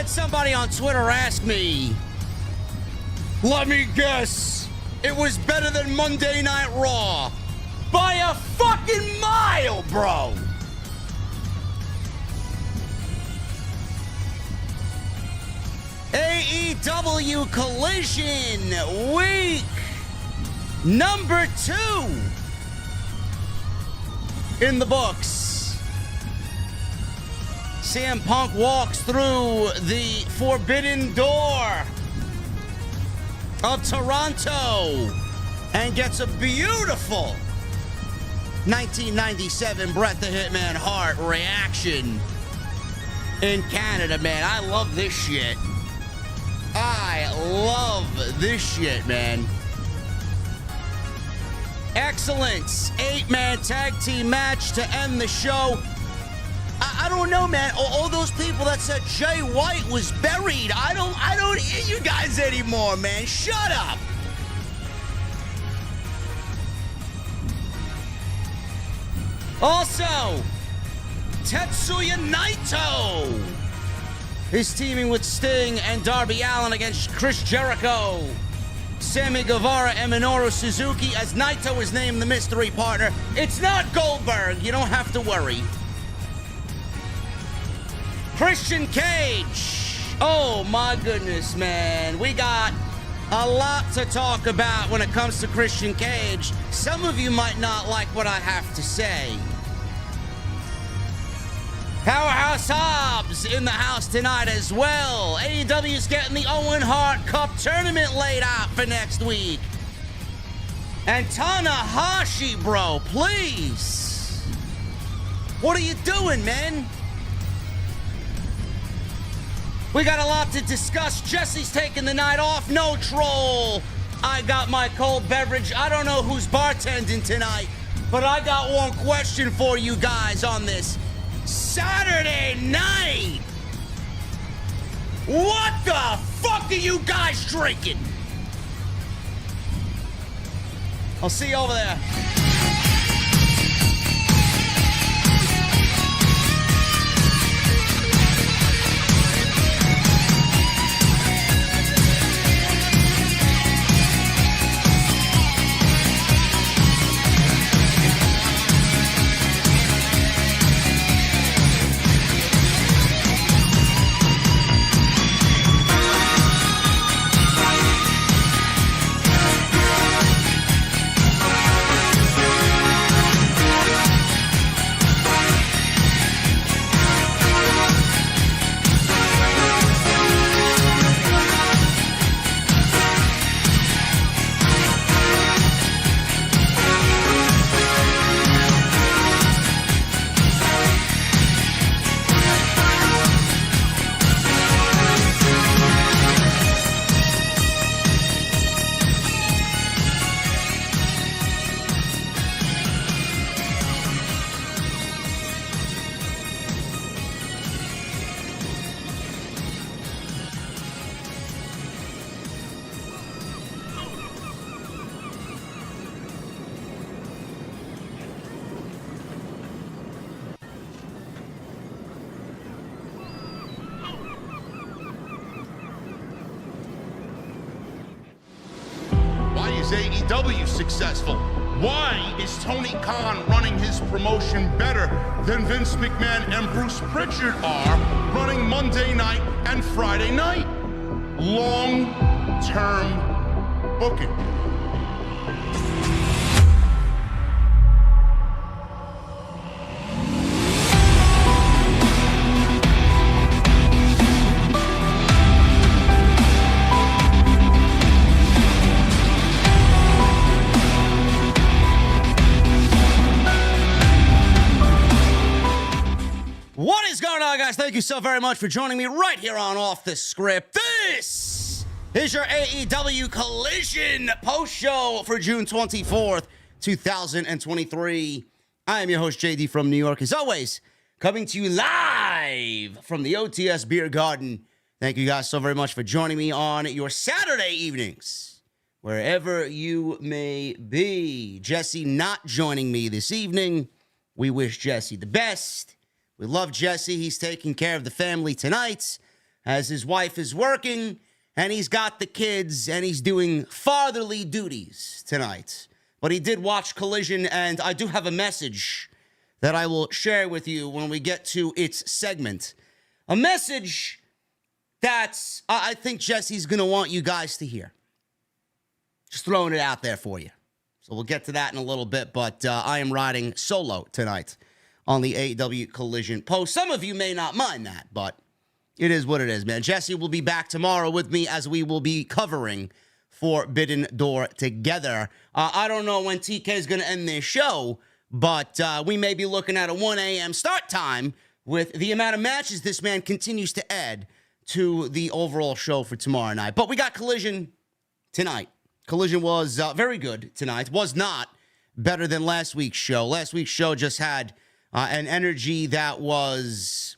had somebody on Twitter ask me, let me guess, it was better than Monday Night Raw. By a fucking mile, bro. AEW Collision week number 2 in the books. CM Punk walks through the Forbidden Door of Toronto and gets a beautiful 1997 Bret the Hitman Hart reaction in Canada, man. I love this shit. I love this shit, man. Excellent 8-man tag team match to end the show. I don't know, man. All those people that said Jay White was buried, I don't hear you guys anymore, man. Shut up. Also, Tetsuya Naito is teaming with Sting and Darby Allin against Chris Jericho, Sammy Guevara, and Minoru Suzuki, as Naito is named the mystery partner. It's not Goldberg. You don't have to worry. Christian Cage. Oh, my goodness, man. We got a lot to talk about when it comes to Christian Cage. Some of you might not like what I have to say. Powerhouse Hobbs in the house tonight as well. AEW's getting the Owen Hart Cup tournament laid out for next week. And Tanahashi, bro, please. What are you doing, man? We got a lot to discuss. Jesse's taking the night off. No troll. I got my cold beverage. I don't know who's bartending tonight, but I got one question for you guys on this Saturday night. What the fuck are you guys drinking? I'll see you over there. AEW successful? Why is Tony Khan running his promotion better than Vince McMahon and Bruce Pritchard are running Monday night and Friday night? Long-term booking. What is going on, guys? Thank you so very much for joining me right here on Off the Script. This is your AEW Collision post-show for June 24th, 2023. I am your host, JD from New York, as always, coming to you live from the OTS Beer Garden. Thank you guys so very much for joining me on your Saturday evenings, wherever you may be. Jesse not joining me this evening. We wish Jesse the best. We love Jesse. He's taking care of the family tonight. as his wife is working, and he's got the kids, and he's doing fatherly duties tonight. But he did watch Collision, and I do have a message that I will share with you when we get to its segment. A message that I think Jesse's going to want you guys to hear. Just throwing it out there for you. So we'll get to that in a little bit, but I am riding solo tonight on the AEW Collision post. Some of you may not mind that, but it is what it is, man. Jesse will be back tomorrow with me as we will be covering Forbidden Door together. I don't know when TK is going to end this show, but we may be looking at a 1 a.m. start time with the amount of matches this man continues to add to the overall show for tomorrow night. But we got Collision tonight. Collision was very good tonight. Was not better than last week's show. Last week's show just had an energy that was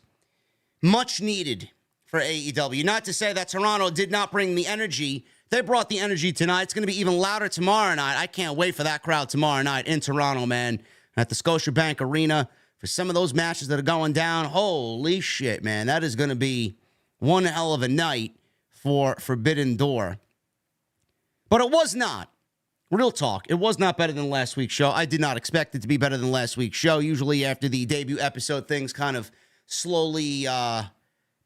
much needed for AEW. Not to say that Toronto did not bring the energy. They brought the energy tonight. It's going to be even louder tomorrow night. I can't wait for that crowd tomorrow night in Toronto, man, at the Scotiabank Arena for some of those matches that are going down. Holy shit, man. That is going to be one hell of a night for Forbidden Door. But it was not. Real talk. It was not better than last week's show. I did not expect it to be better than last week's show. Usually after the debut episode, things kind of slowly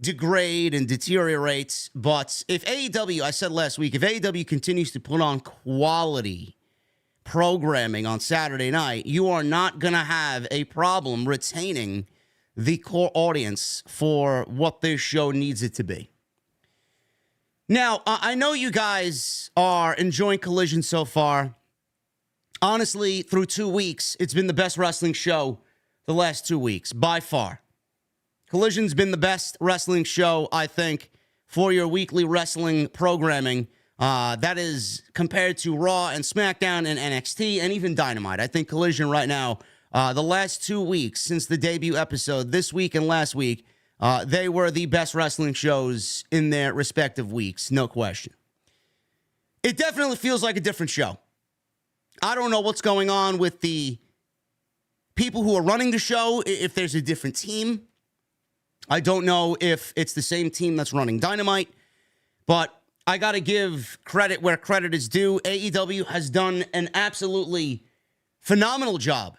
degrade and deteriorate. But if AEW, I said last week, if AEW continues to put on quality programming on Saturday night, you are not going to have a problem retaining the core audience for what this show needs it to be. Now, I know you guys are enjoying Collision so far. Honestly, through 2 weeks, it's been the best wrestling show the last 2 weeks, by far. Collision's been the best wrestling show, I think, for your weekly wrestling programming. That is compared to Raw and SmackDown and NXT and even Dynamite. I think Collision right now, the last 2 weeks since the debut episode, this week and last week, they were the best wrestling shows in their respective weeks, no question. It definitely feels like a different show. I don't know what's going on with the people who are running the show, if there's a different team. I don't know if it's the same team that's running Dynamite, but I got to give credit where credit is due. AEW has done an absolutely phenomenal job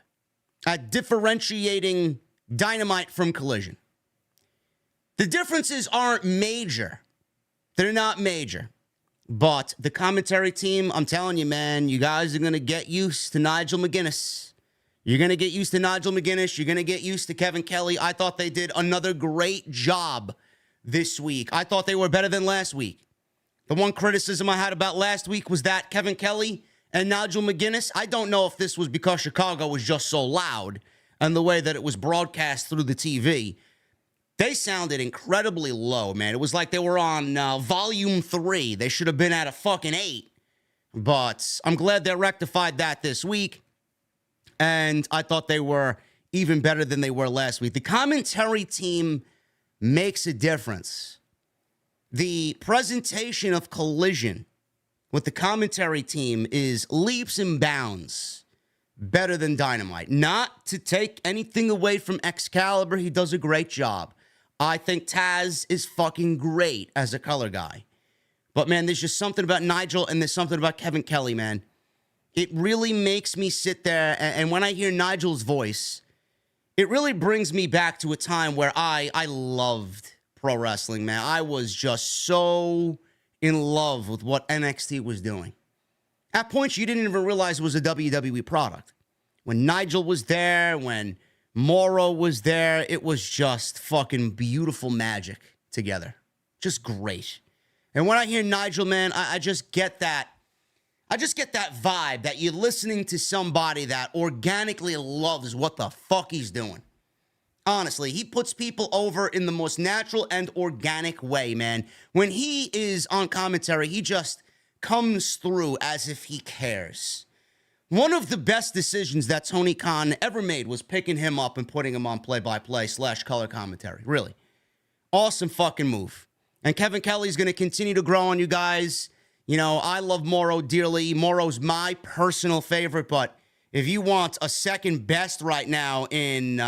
at differentiating Dynamite from Collision. The differences aren't major. They're not major. But the commentary team, I'm telling you, man, you guys are going to get used to Nigel McGuinness. You're going to get used to Nigel McGuinness. You're going to get used to Kevin Kelly. I thought they did another great job this week. I thought they were better than last week. The one criticism I had about last week was that Kevin Kelly and Nigel McGuinness, I don't know if this was because Chicago was just so loud and the way that it was broadcast through the TV. They sounded incredibly low, man. It was like they were on volume 3. They should have been at a fucking 8. But I'm glad they rectified that this week. And I thought they were even better than they were last week. The commentary team makes a difference. The presentation of Collision with the commentary team is leaps and bounds better than Dynamite. Not to take anything away from Excalibur. He does a great job. I think Taz is fucking great as a color guy. But, man, there's just something about Nigel and there's something about Kevin Kelly, man. It really makes me sit there, and when I hear Nigel's voice, it really brings me back to a time where I loved pro wrestling, man. I was just so in love with what NXT was doing. At points, you didn't even realize it was a WWE product. When Nigel was there, when Miro was there, it was just fucking beautiful magic together. Just great. And when I hear Nigel, man, I just get that. I just get that vibe that you're listening to somebody that organically loves what the fuck he's doing. Honestly, he puts people over in the most natural and organic way, man. When he is on commentary, he just comes through as if he cares. One of the best decisions that Tony Khan ever made was picking him up and putting him on play-by-play / color commentary. Really. Awesome fucking move. And Kevin Kelly's going to continue to grow on you guys. You know, I love Miro dearly. Moro's my personal favorite, but if you want a second best right now in...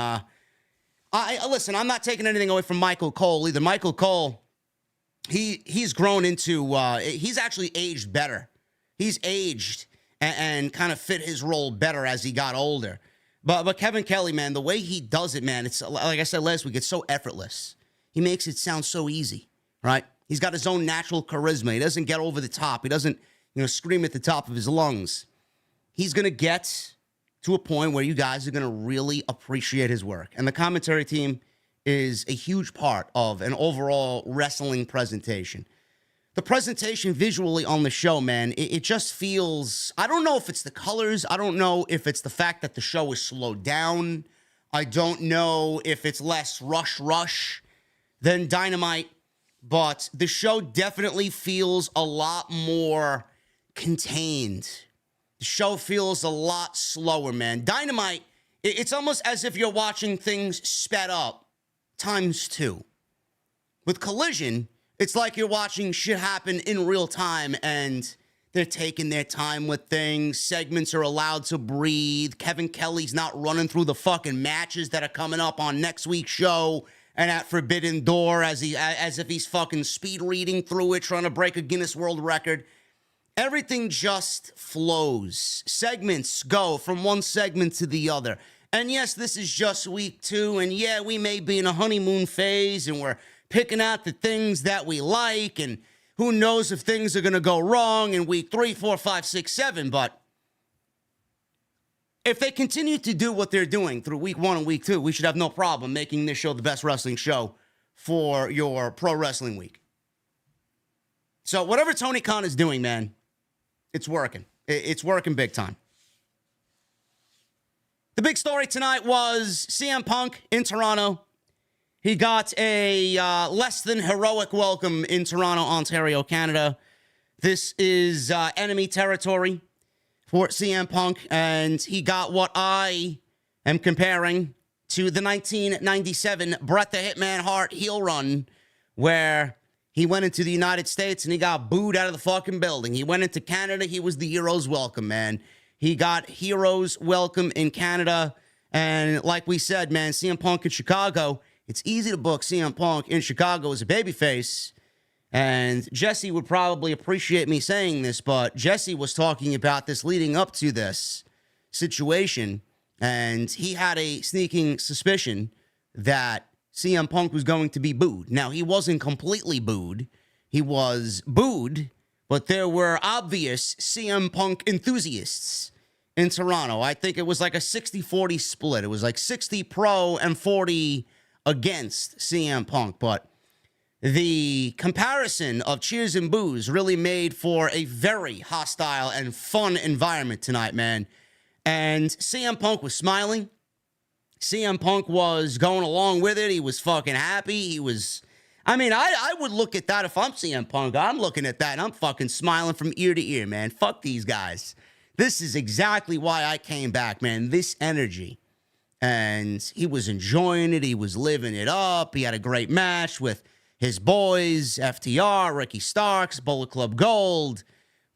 listen, I'm not taking anything away from Michael Cole either. Michael Cole he's grown into, he's actually aged better. He's aged and kind of fit his role better as he got older. But Kevin Kelly, man, the way he does it, man, it's like I said last week, it's so effortless. He makes it sound so easy, right? He's got his own natural charisma. He doesn't get over the top. He doesn't, scream at the top of his lungs. He's going to get to a point where you guys are going to really appreciate his work. And the commentary team is a huge part of an overall wrestling presentation. The presentation visually on the show, man, it just feels, I don't know if it's the colors. I don't know if it's the fact that the show is slowed down. I don't know if it's less rush than Dynamite, but the show definitely feels a lot more contained. The show feels a lot slower, man. Dynamite, it's almost as if you're watching things sped up ×2. With Collision, it's like you're watching shit happen in real time, and they're taking their time with things. Segments are allowed to breathe. Kevin Kelly's not running through the fucking matches that are coming up on next week's show and at Forbidden Door as if he's fucking speed reading through it, trying to break a Guinness World Record. Everything just flows. Segments go from one segment to the other. And yes, this is just week 2, and yeah, we may be in a honeymoon phase, and we're picking out the things that we like, and who knows if things are going to go wrong in week 3, 4, 5, 6, 7. But if they continue to do what they're doing through week 1 and week 2, we should have no problem making this show the best wrestling show for your pro wrestling week. So whatever Tony Khan is doing, man, it's working. It's working big time. The big story tonight was CM Punk in Toronto. He got a less than heroic welcome in Toronto, Ontario, Canada. This is enemy territory for CM Punk, and he got what I am comparing to the 1997 Bret the Hitman Hart heel run, where he went into the United States and he got booed out of the fucking building. He went into Canada. He was the hero's welcome, man. He got hero's welcome in Canada. And like we said, man, CM Punk in Chicago, it's easy to book CM Punk in Chicago as a babyface. And Jesse would probably appreciate me saying this, but Jesse was talking about this leading up to this situation. And he had a sneaking suspicion that CM Punk was going to be booed. Now, he wasn't completely booed. He was booed, but there were obvious CM Punk enthusiasts in Toronto. I think it was like a 60-40 split. It was like 60 pro and 40 against CM Punk. But the comparison of cheers and boos really made for a very hostile and fun environment tonight, man. And CM Punk was smiling. CM Punk was going along with it. He was fucking happy. He was, I would look at that if I'm CM Punk. I'm looking at that and I'm fucking smiling from ear to ear, man. Fuck these guys. This is exactly why I came back, man. This energy. And he was enjoying it. He was living it up. He had a great match with his boys, FTR, Ricky Starks, Bullet Club Gold.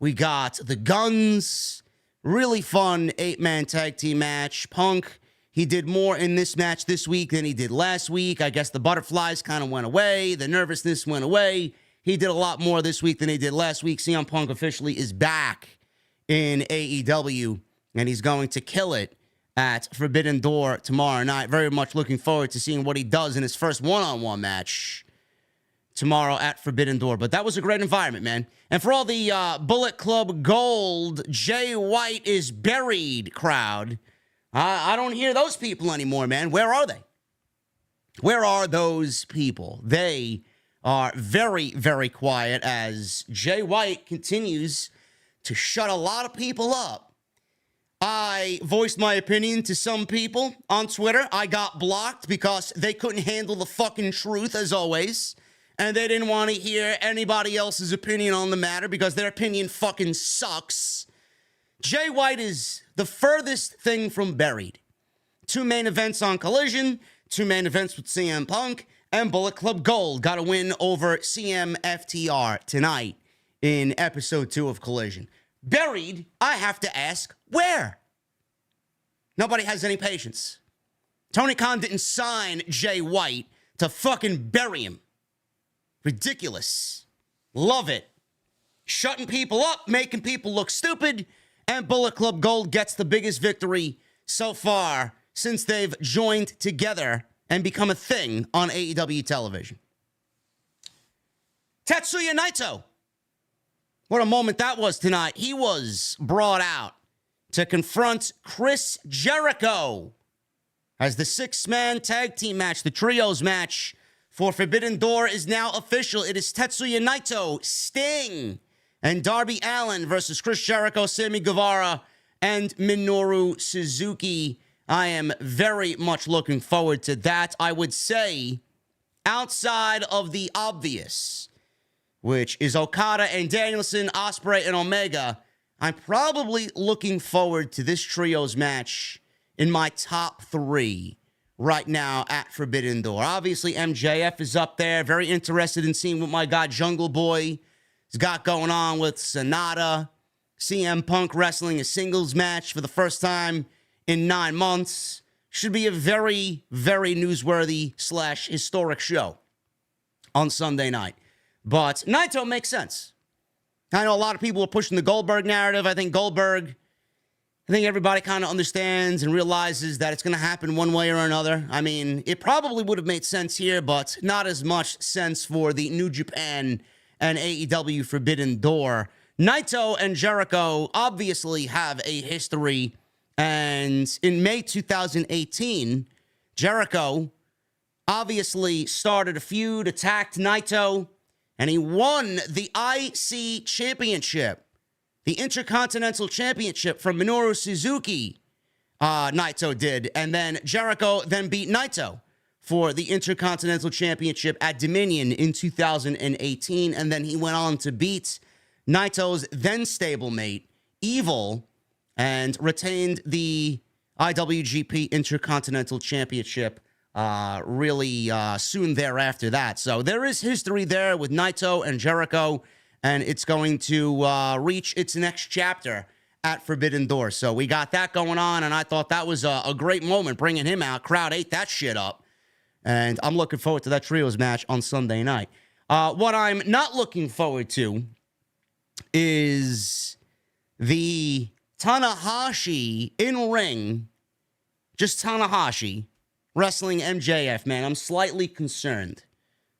We got the Guns. Really fun 8-man tag team match. Punk, he did more in this match this week than he did last week. I guess the butterflies kind of went away. The nervousness went away. He did a lot more this week than he did last week. CM Punk officially is back in AEW, and he's going to kill it at Forbidden Door tomorrow night. Very much looking forward to seeing what he does in his first one-on-one match tomorrow at Forbidden Door. But that was a great environment, man. And for all the Bullet Club Gold, Jay White is buried crowd, I don't hear those people anymore, man. Where are they? Where are those people? They are very, very quiet as Jay White continues to shut a lot of people up. I voiced my opinion to some people on Twitter. I got blocked because they couldn't handle the fucking truth, as always. And they didn't want to hear anybody else's opinion on the matter because their opinion fucking sucks. Jay White is the furthest thing from buried. 2 main events on Collision, 2 main events with CM Punk, and Bullet Club Gold got a win over CM FTR tonight in episode 2 of Collision. Buried, I have to ask, where? Nobody has any patience. Tony Khan didn't sign Jay White to fucking bury him. Ridiculous. Love it. Shutting people up, making people look stupid, and Bullet Club Gold gets the biggest victory so far since they've joined together and become a thing on AEW television. Tetsuya Naito. What a moment that was tonight. He was brought out to confront Chris Jericho as the six-man tag team match, the trios match for Forbidden Door is now official. It is Tetsuya Naito, Sting, and Darby Allin versus Chris Jericho, Sammy Guevara, and Minoru Suzuki. I am very much looking forward to that. I would say, outside of the obvious, which is Okada and Danielson, Ospreay and Omega, I'm probably looking forward to this trios match in my top 3 right now at Forbidden Door. Obviously, MJF is up there. Very interested in seeing what my guy Jungle Boy has got going on with Sonata. CM Punk wrestling a singles match for the first time in 9 months. Should be a very, very newsworthy / historic show on Sunday night. But Naito makes sense. I know a lot of people are pushing the Goldberg narrative. I think everybody kind of understands and realizes that it's going to happen one way or another. I mean, it probably would have made sense here, but not as much sense for the New Japan and AEW Forbidden Door. Naito and Jericho obviously have a history, and in May 2018, Jericho obviously started a feud, attacked Naito, and he won the IC Championship, the Intercontinental Championship from Minoru Suzuki. Naito did, and then Jericho then beat Naito for the Intercontinental Championship at Dominion in 2018, and then he went on to beat Naito's then stablemate, Evil, and retained the IWGP Intercontinental Championship really soon thereafter that. So there is history there with Naito and Jericho, and it's going to reach its next chapter at Forbidden Door. So we got that going on, and I thought that was a great moment bringing him out. Crowd ate that shit up, and I'm looking forward to that trios match on Sunday night. What I'm not looking forward to is the Tanahashi in-ring, just Tanahashi wrestling MJF, man. I'm slightly concerned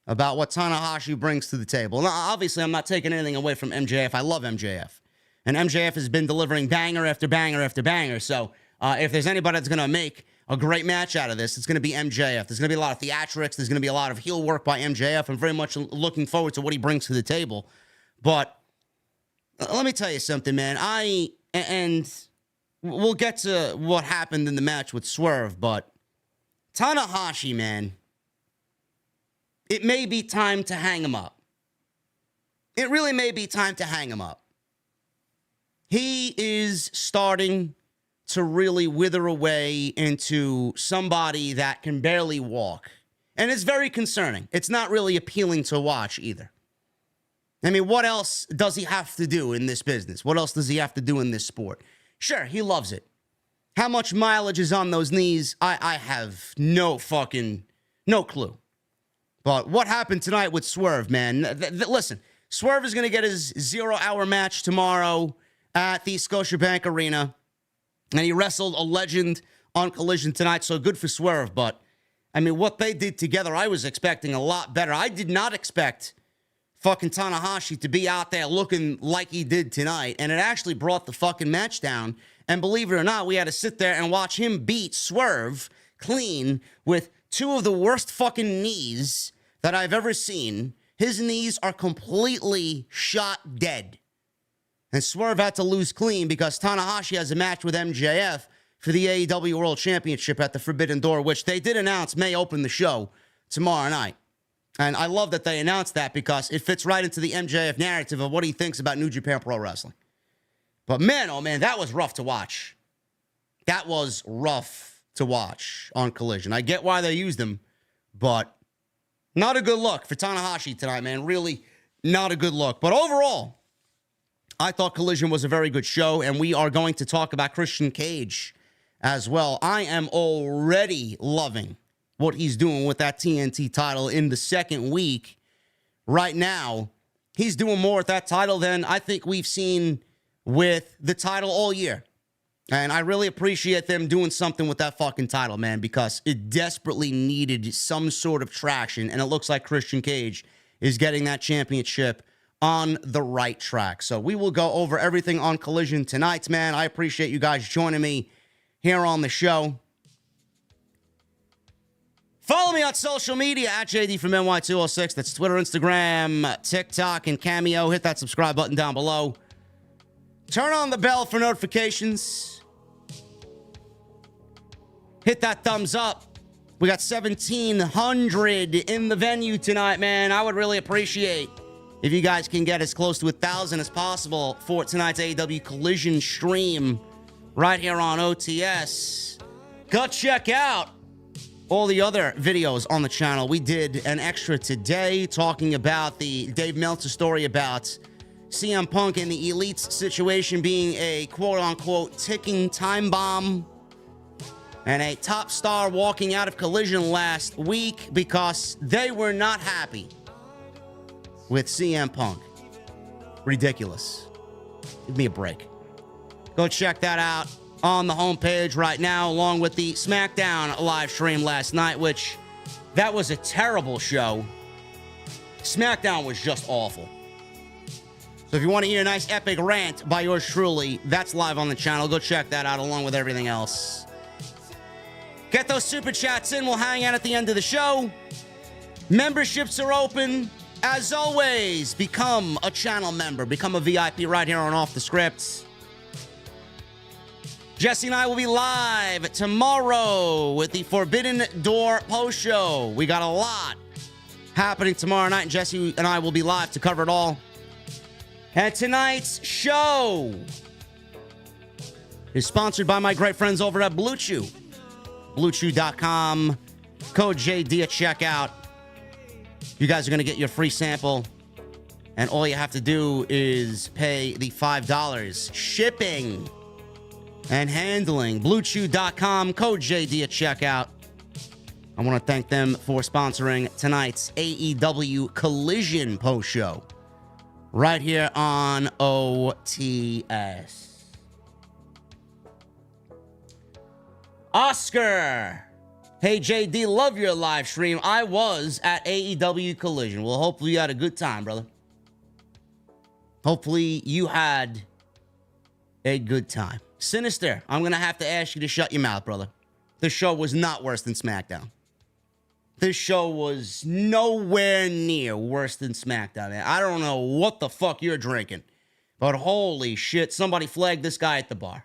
about what Tanahashi brings to the table. Now, obviously, I'm not taking anything away from MJF. I love MJF. And MJF has been delivering banger after banger after banger. So if there's anybody that's going to make a great match out of this, it's going to be MJF. There's going to be a lot of theatrics. There's going to be a lot of heel work by MJF. I'm very much looking forward to what he brings to the table. But let me tell you something, man. And we'll get to what happened in the match with Swerve, but Tanahashi, man, it may be time to hang him up. It really may be time to hang him up. He is starting to really wither away into somebody that can barely walk. And it's very concerning. It's not really appealing to watch either. I mean, what else does he have to do in this business? What else does he have to do in this sport? Sure, he loves it. How much mileage is on those knees? I have no clue. But what happened tonight with Swerve, man? Listen, Swerve is going to get his 0-hour match tomorrow at the Scotiabank Arena. And he wrestled a legend on Collision tonight, so good for Swerve. But, I mean, what they did together, I was expecting a lot better. I did not expect fucking Tanahashi to be out there looking like he did tonight. And it actually brought the fucking match down. And believe it or not, we had to sit there and watch him beat Swerve clean with two of the worst fucking knees that I've ever seen. His knees are completely shot dead. And Swerve had to lose clean because Tanahashi has a match with MJF for the AEW World Championship at the Forbidden Door, which they did announce may open the show tomorrow night. And I love that they announced that because it fits right into the MJF narrative of what he thinks about New Japan Pro Wrestling. But man, oh man, that was rough to watch. That was rough to watch on Collision. I get why they used him, but not a good look for Tanahashi tonight, man. Really not a good look. But overall, I thought Collision was a very good show, and we are going to talk about Christian Cage as well. I am already loving what he's doing with that TNT title in the second week. right now, he's doing more with that title than I think we've seen with the title all year. And I really appreciate them doing something with that fucking title, man, because it desperately needed some sort of traction. And it looks like Christian Cage is getting that championship on the right track. So we will go over everything on Collision tonight, man. I appreciate you guys joining me here on the show. Follow me on social media at JDfromNY206. That's Twitter, Instagram, TikTok, and Cameo. Hit that subscribe button down below. Turn on the bell for notifications. Hit that thumbs up. We got 1,700 in the venue tonight, man. I would really appreciate if you guys can get as close to 1,000 as possible for tonight's AEW Collision stream right here on OTS. Go check out all the other videos on the channel. We did an extra today talking about the Dave Meltzer story about CM Punk and the Elite's situation being a quote-unquote ticking time bomb, and a top star walking out of Collision last week because they were not happy with CM Punk. Ridiculous. Give me a break. Go check that out on the homepage right now, along with the SmackDown live stream last night, which that was a terrible show. SmackDown was just awful. So if you want to hear a nice epic rant by yours truly, that's live on the channel. Go check that out along with everything else. Get those super chats in. We'll hang out at the end of the show. Memberships are open. As always, become a channel member. Become a VIP right here on Off the Script. Jesse and I will be live tomorrow with the Forbidden Door post show. We got a lot happening tomorrow night, and Jesse and I will be live to cover it all. And tonight's show is sponsored by my great friends over at Blue Chew. BlueChew.com. Code JD at checkout. You guys are going to get your free sample. And all you have to do is pay the $5. Shipping and handling. BlueChew.com. Code JD at checkout. I want to thank them for sponsoring tonight's AEW Collision post show right here on OTS. Oscar. Hey, JD, love your live stream. I was at AEW Collision. Well, hopefully you had a good time, brother. Hopefully you had a good time. Sinister, I'm going to have to ask you to shut your mouth, brother. This show was not worse than SmackDown. This show was nowhere near worse than SmackDown, man. I don't know what the fuck you're drinking, but holy shit, somebody flagged this guy at the bar.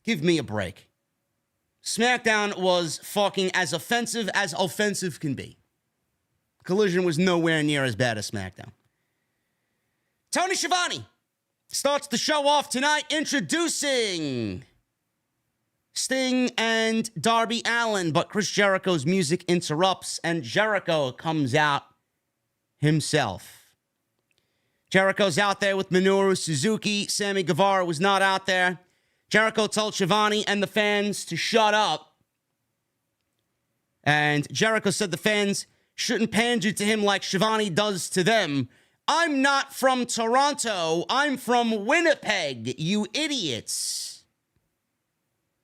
Give me a break. SmackDown was fucking as offensive can be. Collision was nowhere near as bad as SmackDown. Tony Schiavone starts the show off tonight introducing Sting and Darby Allin, but Chris Jericho's music interrupts and Jericho comes out himself. Jericho's out there with Minoru Suzuki. Sammy Guevara was not out there. Jericho told Schiavone and the fans to shut up. And Jericho said the fans shouldn't pander to him like Schiavone does to them. I'm not from Toronto. I'm from Winnipeg, you idiots.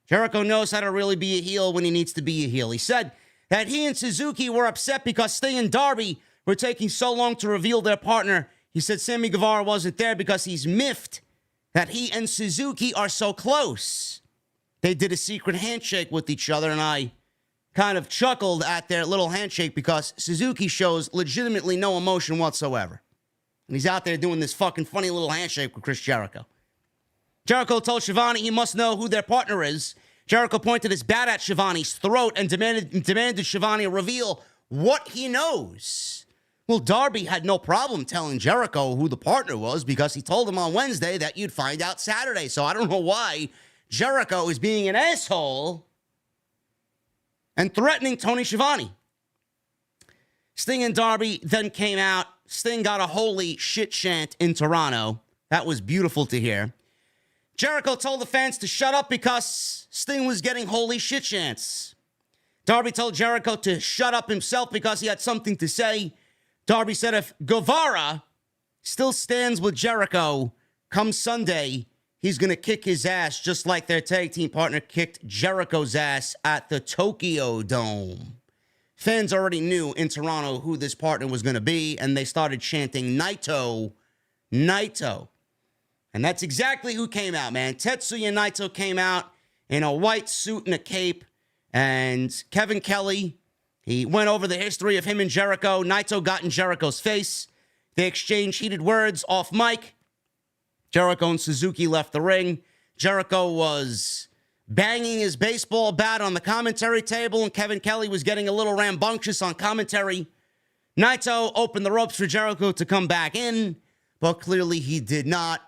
Jericho knows how to really be a heel when he needs to be a heel. He said that he and Suzuki were upset because Sting and Darby were taking so long to reveal their partner. He said Sammy Guevara wasn't there because he's miffed that he and Suzuki are so close. They did a secret handshake with each other, and I kind of chuckled at their little handshake because Suzuki shows legitimately no emotion whatsoever. And he's out there doing this fucking funny little handshake with Chris Jericho. Jericho told Schiavone he must know who their partner is. Jericho pointed his bat at Schiavone's throat and demanded Schiavone reveal what he knows. Well, Darby had no problem telling Jericho who the partner was because he told him on Wednesday that you'd find out Saturday. So I don't know why Jericho is being an asshole and threatening Tony Schiavone. Sting and Darby then came out. Sting got a holy shit chant in Toronto. That was beautiful to hear. Jericho told the fans to shut up because Sting was getting holy shit chants. Darby told Jericho to shut up himself because he had something to say. Darby said if Guevara still stands with Jericho come Sunday, he's going to kick his ass just like their tag team partner kicked Jericho's ass at the Tokyo Dome. Fans already knew in Toronto who this partner was going to be, and they started chanting Naito, Naito. And that's exactly who came out, man. Tetsuya Naito came out in a white suit and a cape, and Kevin Kelly, he went over the history of him and Jericho. Naito got in Jericho's face. They exchanged heated words off mic. Jericho and Suzuki left the ring. Jericho was banging his baseball bat on the commentary table, and Kevin Kelly was getting a little rambunctious on commentary. Naito opened the ropes for Jericho to come back in, but clearly he did not.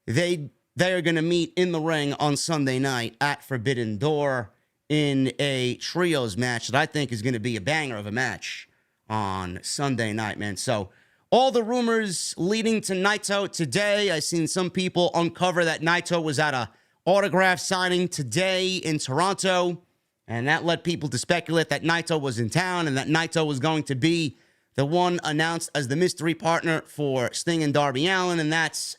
They are going to meet in the ring on Sunday night at Forbidden Door in a trios match that I think is going to be a banger of a match on Sunday night, man. So all the rumors leading to Naito today, I've seen some people uncover that Naito was at a autograph signing today in Toronto, and that led people to speculate that Naito was in town and that Naito was going to be the one announced as the mystery partner for Sting and Darby Allin, and that's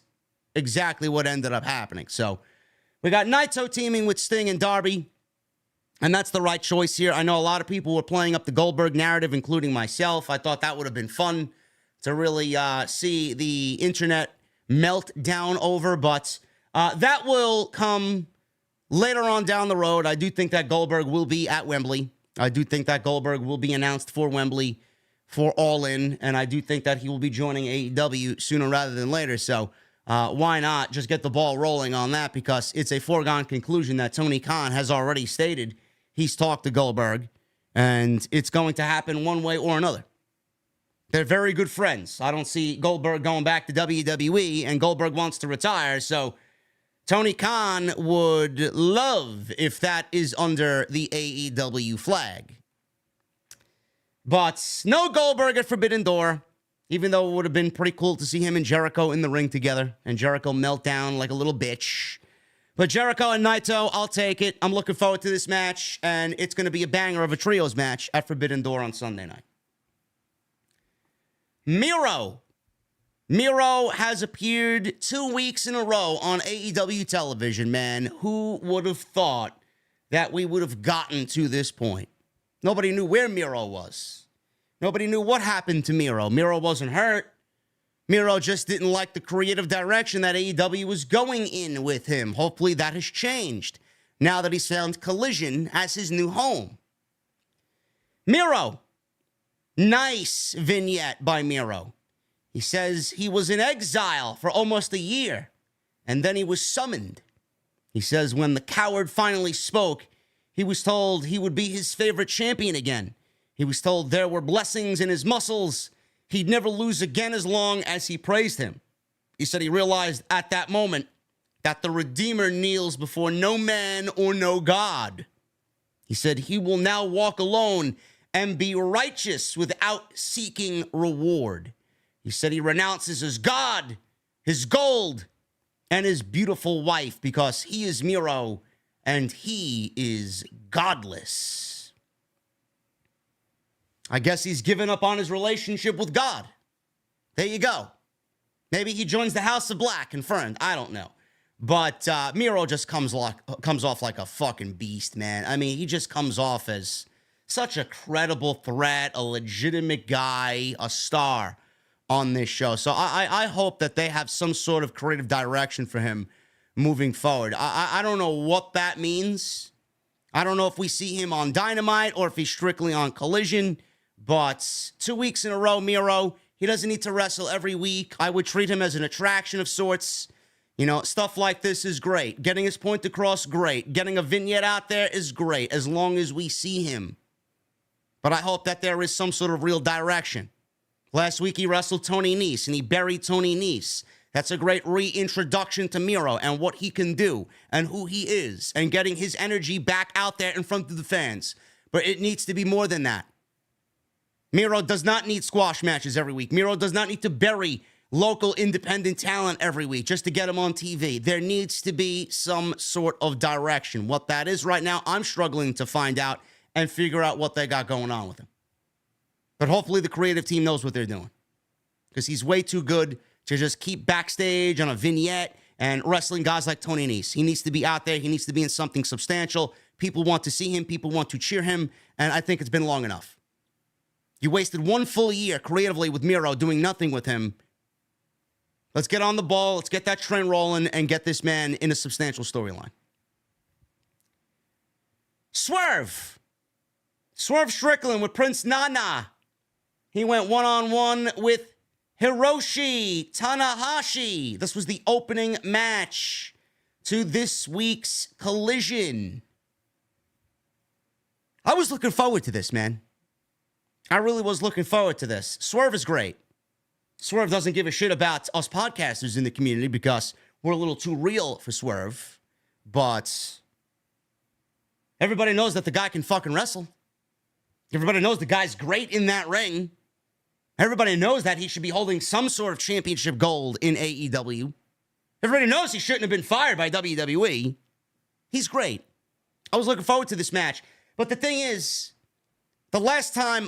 exactly what ended up happening. So we got Naito teaming with Sting and Darby, and that's the right choice here. I know a lot of people were playing up the Goldberg narrative, including myself. I thought that would have been fun to really see the internet melt down over, but that will come later on down the road. I do think that Goldberg will be at Wembley. I do think that Goldberg will be announced for Wembley for All In, and I do think that he will be joining AEW sooner rather than later. So why not just get the ball rolling on that, because it's a foregone conclusion that Tony Khan has already stated he's talked to Goldberg, and it's going to happen one way or another. They're very good friends. I don't see Goldberg going back to WWE, and Goldberg wants to retire, so Tony Khan would love if that is under the AEW flag. But no Goldberg at Forbidden Door, even though it would have been pretty cool to see him and Jericho in the ring together, and Jericho melt down like a little bitch. But Jericho and Naito, I'll take it. I'm looking forward to this match, and it's going to be a banger of a trios match at Forbidden Door on Sunday night. Miro has appeared 2 weeks in a row on AEW television, man. Who would have thought that we would have gotten to this point? Nobody knew where Miro was. Nobody knew what happened to Miro. Miro wasn't hurt. Miro just didn't like the creative direction that AEW was going in with him. Hopefully that has changed now that he's found Collision as his new home. Miro. Nice vignette by Miro. He says he was in exile for almost a year, and then he was summoned. He says when the coward finally spoke, he was told he would be his favorite champion again. He was told there were blessings in his muscles. He'd never lose again as long as he praised him. He said he realized at that moment that the Redeemer kneels before no man or no God. He said he will now walk alone and be righteous without seeking reward. He said he renounces his God, his gold, and his beautiful wife because he is Miro and he is godless. I guess he's given up on his relationship with God. There you go. Maybe he joins the House of Black and Fern. I don't know. But Miro just comes off like a fucking beast, man. I mean, he just comes off as such a credible threat, a legitimate guy, a star on this show. So I hope that they have some sort of creative direction for him moving forward. I don't know what that means. I don't know if we see him on Dynamite or if he's strictly on Collision. But 2 weeks in a row, Miro, he doesn't need to wrestle every week. I would treat him as an attraction of sorts. You know, stuff like this is great. Getting his point across, great. Getting a vignette out there is great, as long as we see him. But I hope that there is some sort of real direction. Last week, he wrestled Tony Nese, and he buried Tony Nese. That's a great reintroduction to Miro and what he can do and who he is and getting his energy back out there in front of the fans. But it needs to be more than that. Miro does not need squash matches every week. Miro does not need to bury local independent talent every week just to get him on TV. There needs to be some sort of direction. What that is right now, I'm struggling to find out and figure out what they got going on with him. But hopefully the creative team knows what they're doing. because he's way too good to just keep backstage on a vignette and wrestling guys like Tony Nese. He needs to be out there. He needs to be in something substantial. People want to see him. People want to cheer him, and I think it's been long enough. You wasted 1 full year creatively with Miro doing nothing with him. Let's get on the ball. Let's get that train rolling and get this man in a substantial storyline. Swerve Strickland with Prince Nana. He went one-on-one with Hiroshi Tanahashi. This was the opening match to this week's Collision. I was looking forward to this, man. I really was looking forward to this. Swerve is great. Swerve doesn't give a shit about us podcasters in the community because we're a little too real for Swerve. But everybody knows that the guy can fucking wrestle. Everybody knows the guy's great in that ring. Everybody knows that he should be holding some sort of championship gold in AEW. Everybody knows he shouldn't have been fired by WWE. He's great. I was looking forward to this match. But the thing is, the last time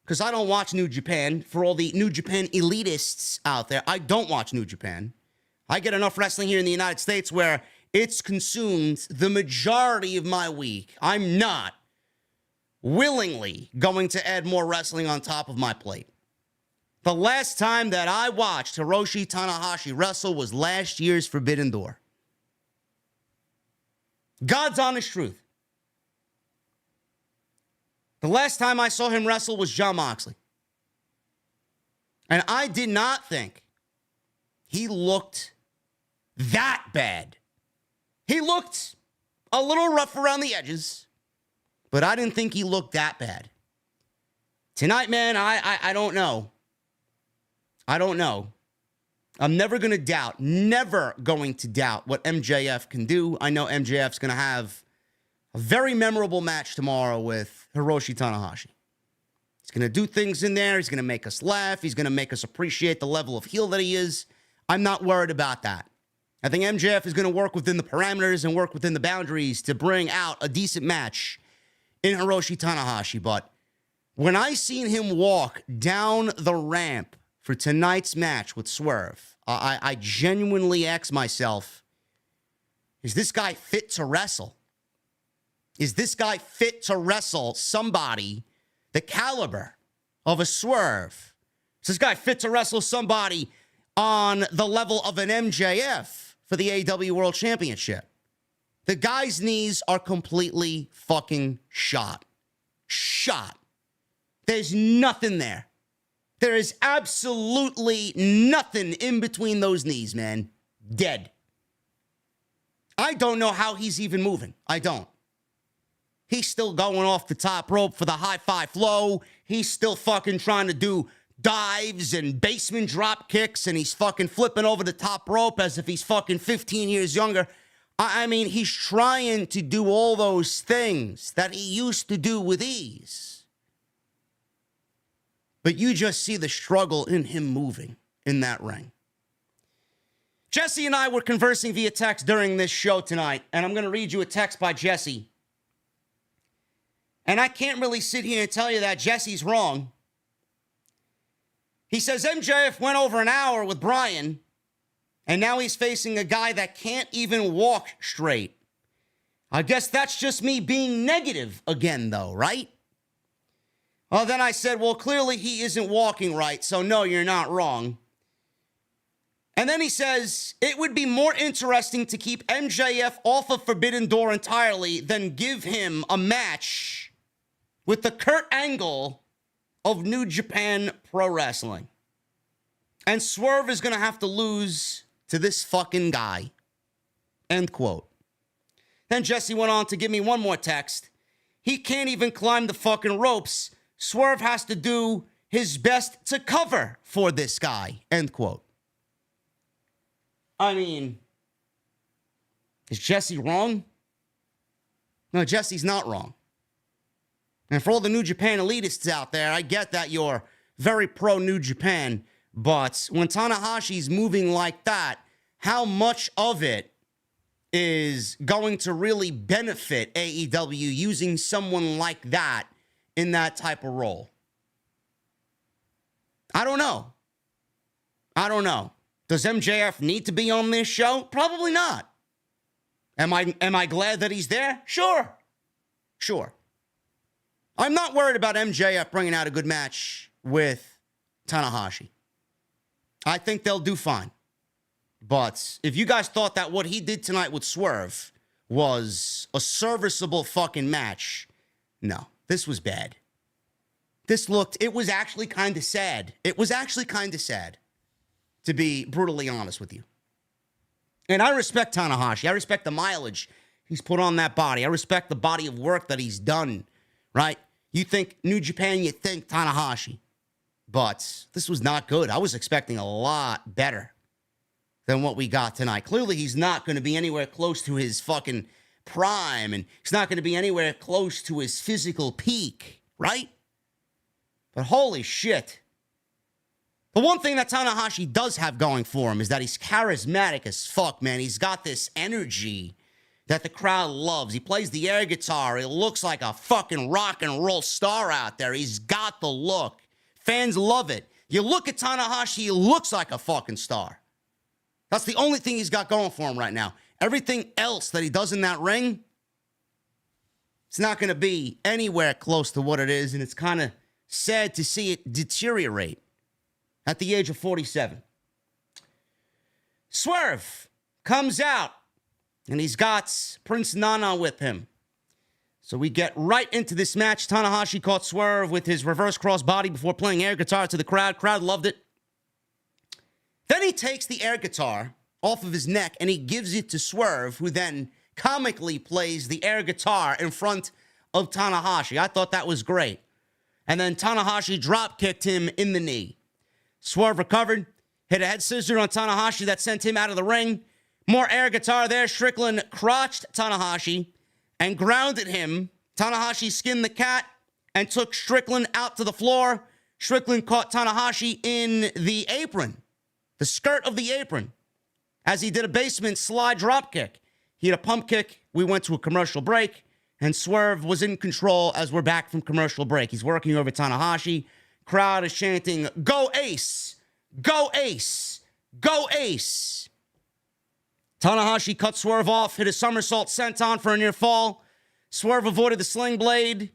because I don't watch New Japan, for all the New Japan elitists out there, I don't watch New Japan. I get enough wrestling here in the United States where it's consumed the majority of my week. I'm not willingly going to add more wrestling on top of my plate. The last time that I watched Hiroshi Tanahashi wrestle was last year's Forbidden Door. God's honest truth. The last time I saw him wrestle was Jon Moxley. And I did not think he looked that bad. He looked a little rough around the edges, but I didn't think he looked that bad. Tonight, man, I don't know. I don't know. I'm never going to doubt what MJF can do. I know MJF's going to have a very memorable match tomorrow with Hiroshi Tanahashi. He's going to do things in there. He's going to make us laugh. He's going to make us appreciate the level of heel that he is. I'm not worried about that. I think MJF is going to work within the parameters and work within the boundaries to bring out a decent match in Hiroshi Tanahashi. But when I seen him walk down the ramp for tonight's match with Swerve, I genuinely asked myself, is this guy fit to wrestle? Is this guy fit to wrestle somebody the caliber of a Swerve? Is this guy fit to wrestle somebody on the level of an MJF for the AEW World Championship? The guy's knees are completely fucking shot. Shot. There's nothing there. There is absolutely nothing in between those knees, man. Dead. I don't know how he's even moving. I don't. He's still going off the top rope for the high five flow. He's still fucking trying to do dives and basement drop kicks, and he's fucking flipping over the top rope as if he's fucking 15 years younger. I mean, he's trying to do all those things that he used to do with ease. But you just see the struggle in him moving in that ring. Jesse and I were conversing via text during this show tonight, and I'm going to read you a text by Jesse. And I can't really sit here and tell you that Jesse's wrong. He says MJF went over an hour with Bryan, and now he's facing a guy that can't even walk straight. I guess that's just me being negative again, though, right? Well, then I said, well, clearly he isn't walking right, so no, you're not wrong. And then he says, it would be more interesting to keep MJF off of Forbidden Door entirely than give him a match with the Kurt Angle of New Japan Pro Wrestling. And Swerve is going to have to lose to this fucking guy. End quote. Then Jesse went on to give me one more text. He can't even climb the fucking ropes. Swerve has to do his best to cover for this guy. End quote. I mean, is Jesse wrong? No, Jesse's not wrong. And for all the New Japan elitists out there, I get that you're very pro New Japan, but when Tanahashi's moving like that, how much of it is going to really benefit AEW using someone like that in that type of role? I don't know. Does MJF need to be on this show? Probably not. Am I glad that he's there? Sure. I'm not worried about MJF bringing out a good match with Tanahashi. I think they'll do fine. But if you guys thought that what he did tonight with Swerve was a serviceable fucking match, no, this was bad. It was actually kind of sad. To be brutally honest with you. And I respect Tanahashi. I respect the mileage he's put on that body. I respect the body of work that he's done, right? You think New Japan, you think Tanahashi. But this was not good. I was expecting a lot better than what we got tonight. Clearly, he's not going to be anywhere close to his fucking prime, and he's not going to be anywhere close to his physical peak, right? But holy shit. The one thing that Tanahashi does have going for him is that he's charismatic as fuck, man. He's got this energy that the crowd loves. He plays the air guitar. He looks like a fucking rock and roll star out there. He's got the look. Fans love it. You look at Tanahashi, he looks like a fucking star. That's the only thing he's got going for him right now. Everything else that he does in that ring, it's not going to be anywhere close to what it is, and it's kind of sad to see it deteriorate at the age of 47. Swerve comes out, and he's got Prince Nana with him. So we get right into this match. Tanahashi caught Swerve with his reverse crossbody before playing air guitar to the crowd. Crowd loved it. Then he takes the air guitar off of his neck, and he gives it to Swerve, who then comically plays the air guitar in front of Tanahashi. I thought that was great. And then Tanahashi drop-kicked him in the knee. Swerve recovered, hit a head scissor on Tanahashi that sent him out of the ring. More air guitar there. Strickland crotched Tanahashi and grounded him. Tanahashi skinned the cat and took Strickland out to the floor. Strickland caught Tanahashi in the apron, the skirt of the apron, as he did a basement slide drop kick. He had a pump kick. We went to a commercial break, and Swerve was in control as we're back from commercial break. He's working over Tanahashi. Crowd is chanting, "Go Ace! Go Ace! Go Ace!" Tanahashi cut Swerve off, hit a somersault senton for a near fall. Swerve avoided the sling blade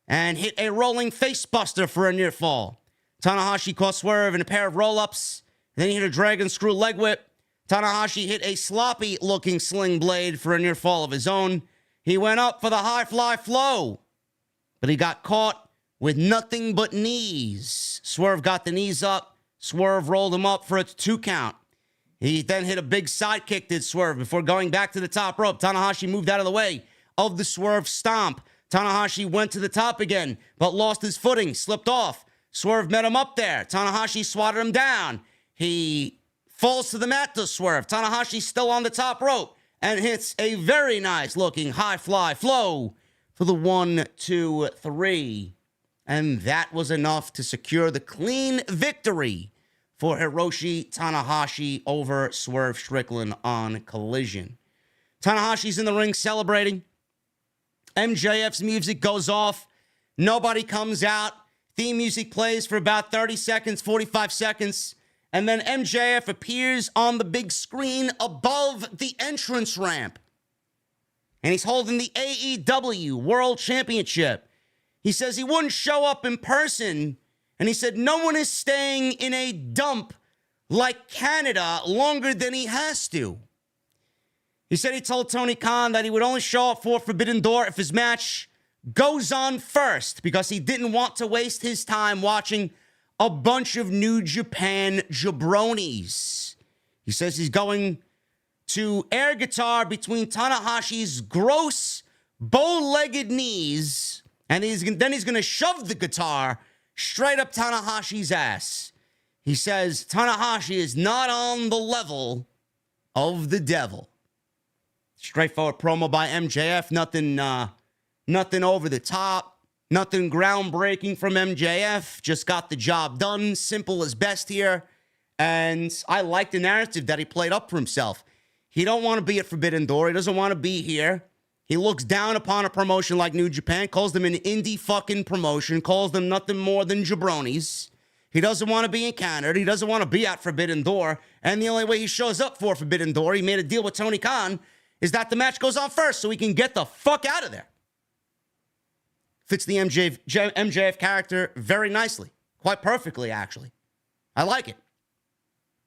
and hit a rolling face buster for a near fall. Tanahashi caught Swerve in a pair of roll-ups. Then he hit a dragon screw leg whip. Tanahashi hit a sloppy-looking sling blade for a near fall of his own. He went up for the high fly flow, but he got caught with nothing but knees. Swerve got the knees up. Swerve rolled him up for a 2 count. He then hit a big side kick, did Swerve, before going back to the top rope. Tanahashi moved out of the way of the Swerve stomp. Tanahashi went to the top again, but lost his footing, slipped off. Swerve met him up there. Tanahashi swatted him down. He falls to the mat to Swerve. Tanahashi still on the top rope and hits a very nice looking high fly flow for the 1, 2, 3. And that was enough to secure the clean victory for Hiroshi Tanahashi over Swerve Strickland on Collision. Tanahashi's in the ring celebrating. MJF's music goes off. Nobody comes out. Theme music plays for about 30 seconds, 45 seconds. And then MJF appears on the big screen above the entrance ramp. And he's holding the AEW World Championship. He says he wouldn't show up in person. And he said no one is staying in a dump like Canada longer than he has to. He said he told Tony Khan that he would only show up for Forbidden Door if his match goes on first, because he didn't want to waste his time watching a bunch of New Japan jabronis. He says he's going to air guitar between Tanahashi's gross, bow-legged knees, and then he's going to shove the guitar straight up Tanahashi's ass. He says Tanahashi is not on the level of the devil. Straightforward promo by MJF. Nothing over the top. Nothing groundbreaking from MJF. Just got the job done. Simple as best here. And I like the narrative that he played up for himself. He don't want to be at Forbidden Door. He doesn't want to be here. He looks down upon a promotion like New Japan, calls them an indie fucking promotion, calls them nothing more than jabronis. He He doesn't want to be encountered. He doesn't want to be at Forbidden Door. And the only way he shows up for Forbidden Door, he made a deal with Tony Khan, is that the match goes on first so he can get the fuck out of there. Fits the MJF character very nicely. Quite perfectly, actually. I like it.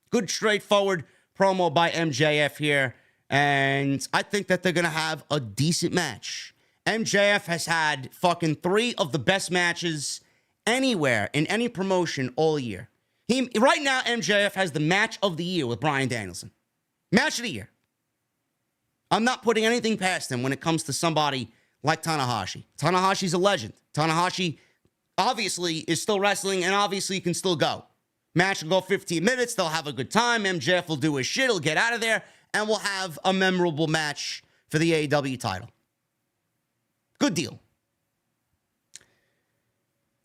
Good, straightforward promo by MJF here. And I think that they're going to have a decent match. MJF has had fucking 3 of the best matches anywhere in any promotion all year. Right now, MJF has the match of the year with Bryan Danielson. Match of the year. I'm not putting anything past him when it comes to somebody like Tanahashi. Tanahashi's a legend. Tanahashi obviously is still wrestling and obviously can still go. Match will go 15 minutes. They'll have a good time. MJF will do his shit. He'll get out of there. And we'll have a memorable match for the AEW title. Good deal.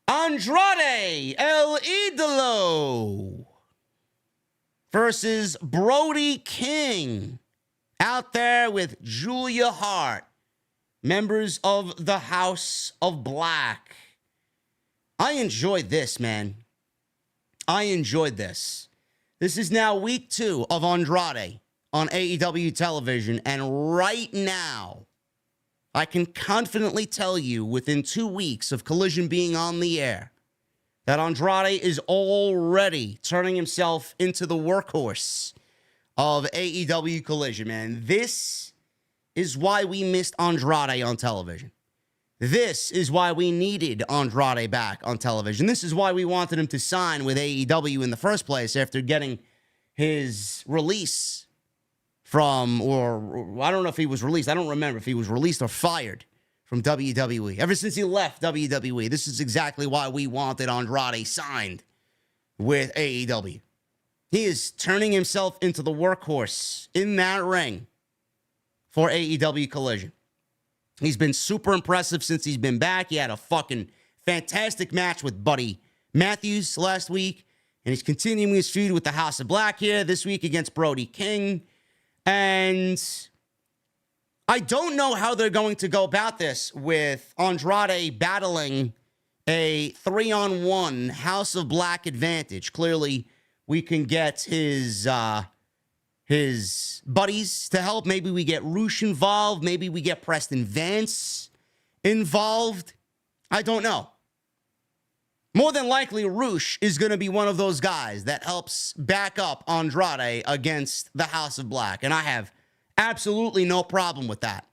Andrade El Idolo versus Brody King. Out there with Julia Hart. Members of the House of Black. I enjoyed this, man. I enjoyed this. This is now week 2 of Andrade on AEW television. And right now, I can confidently tell you within 2 weeks of Collision being on the air that Andrade is already turning himself into the workhorse of AEW Collision, man. This is why we missed Andrade on television. This is why we needed Andrade back on television. This is why we wanted him to sign with AEW in the first place after getting his release from, or I don't know if he was released. I don't remember if he was released or fired from WWE. Ever since he left WWE, this is exactly why we wanted Andrade signed with AEW. He is turning himself into the workhorse in that ring for AEW Collision. He's been super impressive since he's been back. He had a fucking fantastic match with Buddy Matthews last week, and he's continuing his feud with the House of Black here this week against Brody King. And I don't know how they're going to go about this with Andrade battling a 3-on-1 House of Black advantage. Clearly, we can get his buddies to help. Maybe we get Roosh involved. Maybe we get Preston Vance involved. I don't know. More than likely, Roosh is going to be one of those guys that helps back up Andrade against the House of Black. And I have absolutely no problem with that.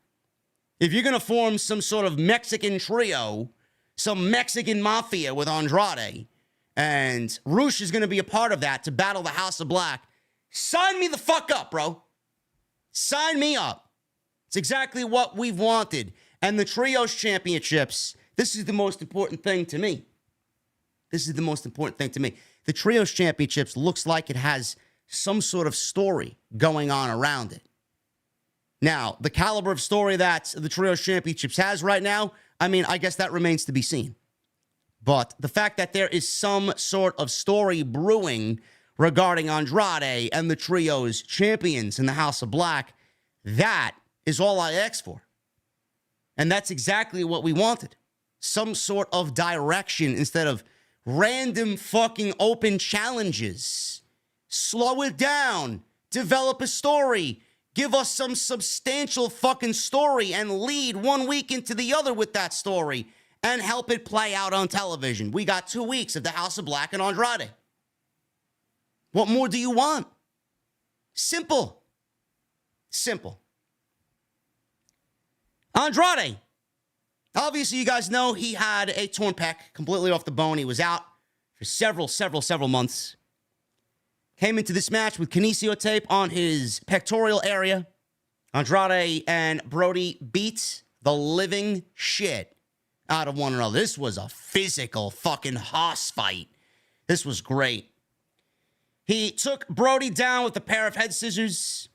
If you're going to form some sort of Mexican trio, some Mexican mafia with Andrade, and Roosh is going to be a part of that to battle the House of Black, sign me the fuck up, bro. Sign me up. It's exactly what we've wanted. And the Trios Championships, this is the most important thing to me. This is the most important thing to me. The Trios Championships looks like it has some sort of story going on around it. Now, the caliber of story that the Trios Championships has right now, I mean, I guess that remains to be seen. But the fact that there is some sort of story brewing regarding Andrade and the Trios champions in the House of Black, that is all I asked for. And that's exactly what we wanted. Some sort of direction instead of random fucking open challenges. Slow it down. Develop a story. Give us some substantial fucking story and lead 1 week into the other with that story and help it play out on television. We got 2 weeks of the House of Black and Andrade. What more do you want? Simple. Simple. Andrade. Obviously, you guys know he had a torn pec, completely off the bone. He was out for several months. Came into this match with kinesio tape on his pectoral area. Andrade and Brody beat the living shit out of one another. This was a physical fucking hoss fight. This was great. He took Brody down with a pair of head scissors,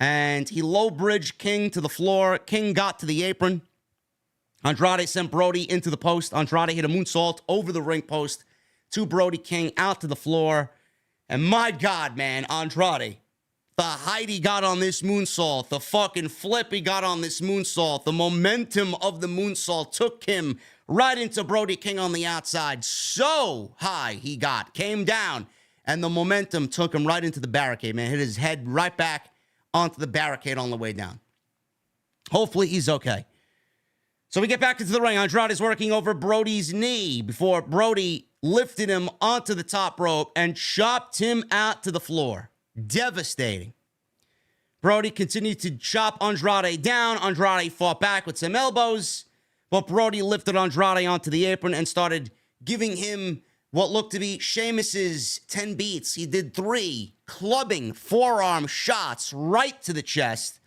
and he low-bridged King to the floor. King got to the apron. Andrade sent Brody into the post. Andrade hit a moonsault over the ring post to Brody King out to the floor. And my God, man, Andrade, the height he got on this moonsault, the fucking flip he got on this moonsault, the momentum of the moonsault took him right into Brody King on the outside. So high he got, came down, and the momentum took him right into the barricade, man. Hit his head right back onto the barricade on the way down. Hopefully he's okay. So we get back into the ring. Andrade is working over Brody's knee before Brody lifted him onto the top rope and chopped him out to the floor. Devastating. Brody continued to chop Andrade down. Andrade fought back with some elbows, but Brody lifted Andrade onto the apron and started giving him what looked to be Sheamus's 10 beats. He did 3 clubbing forearm shots right to the chest.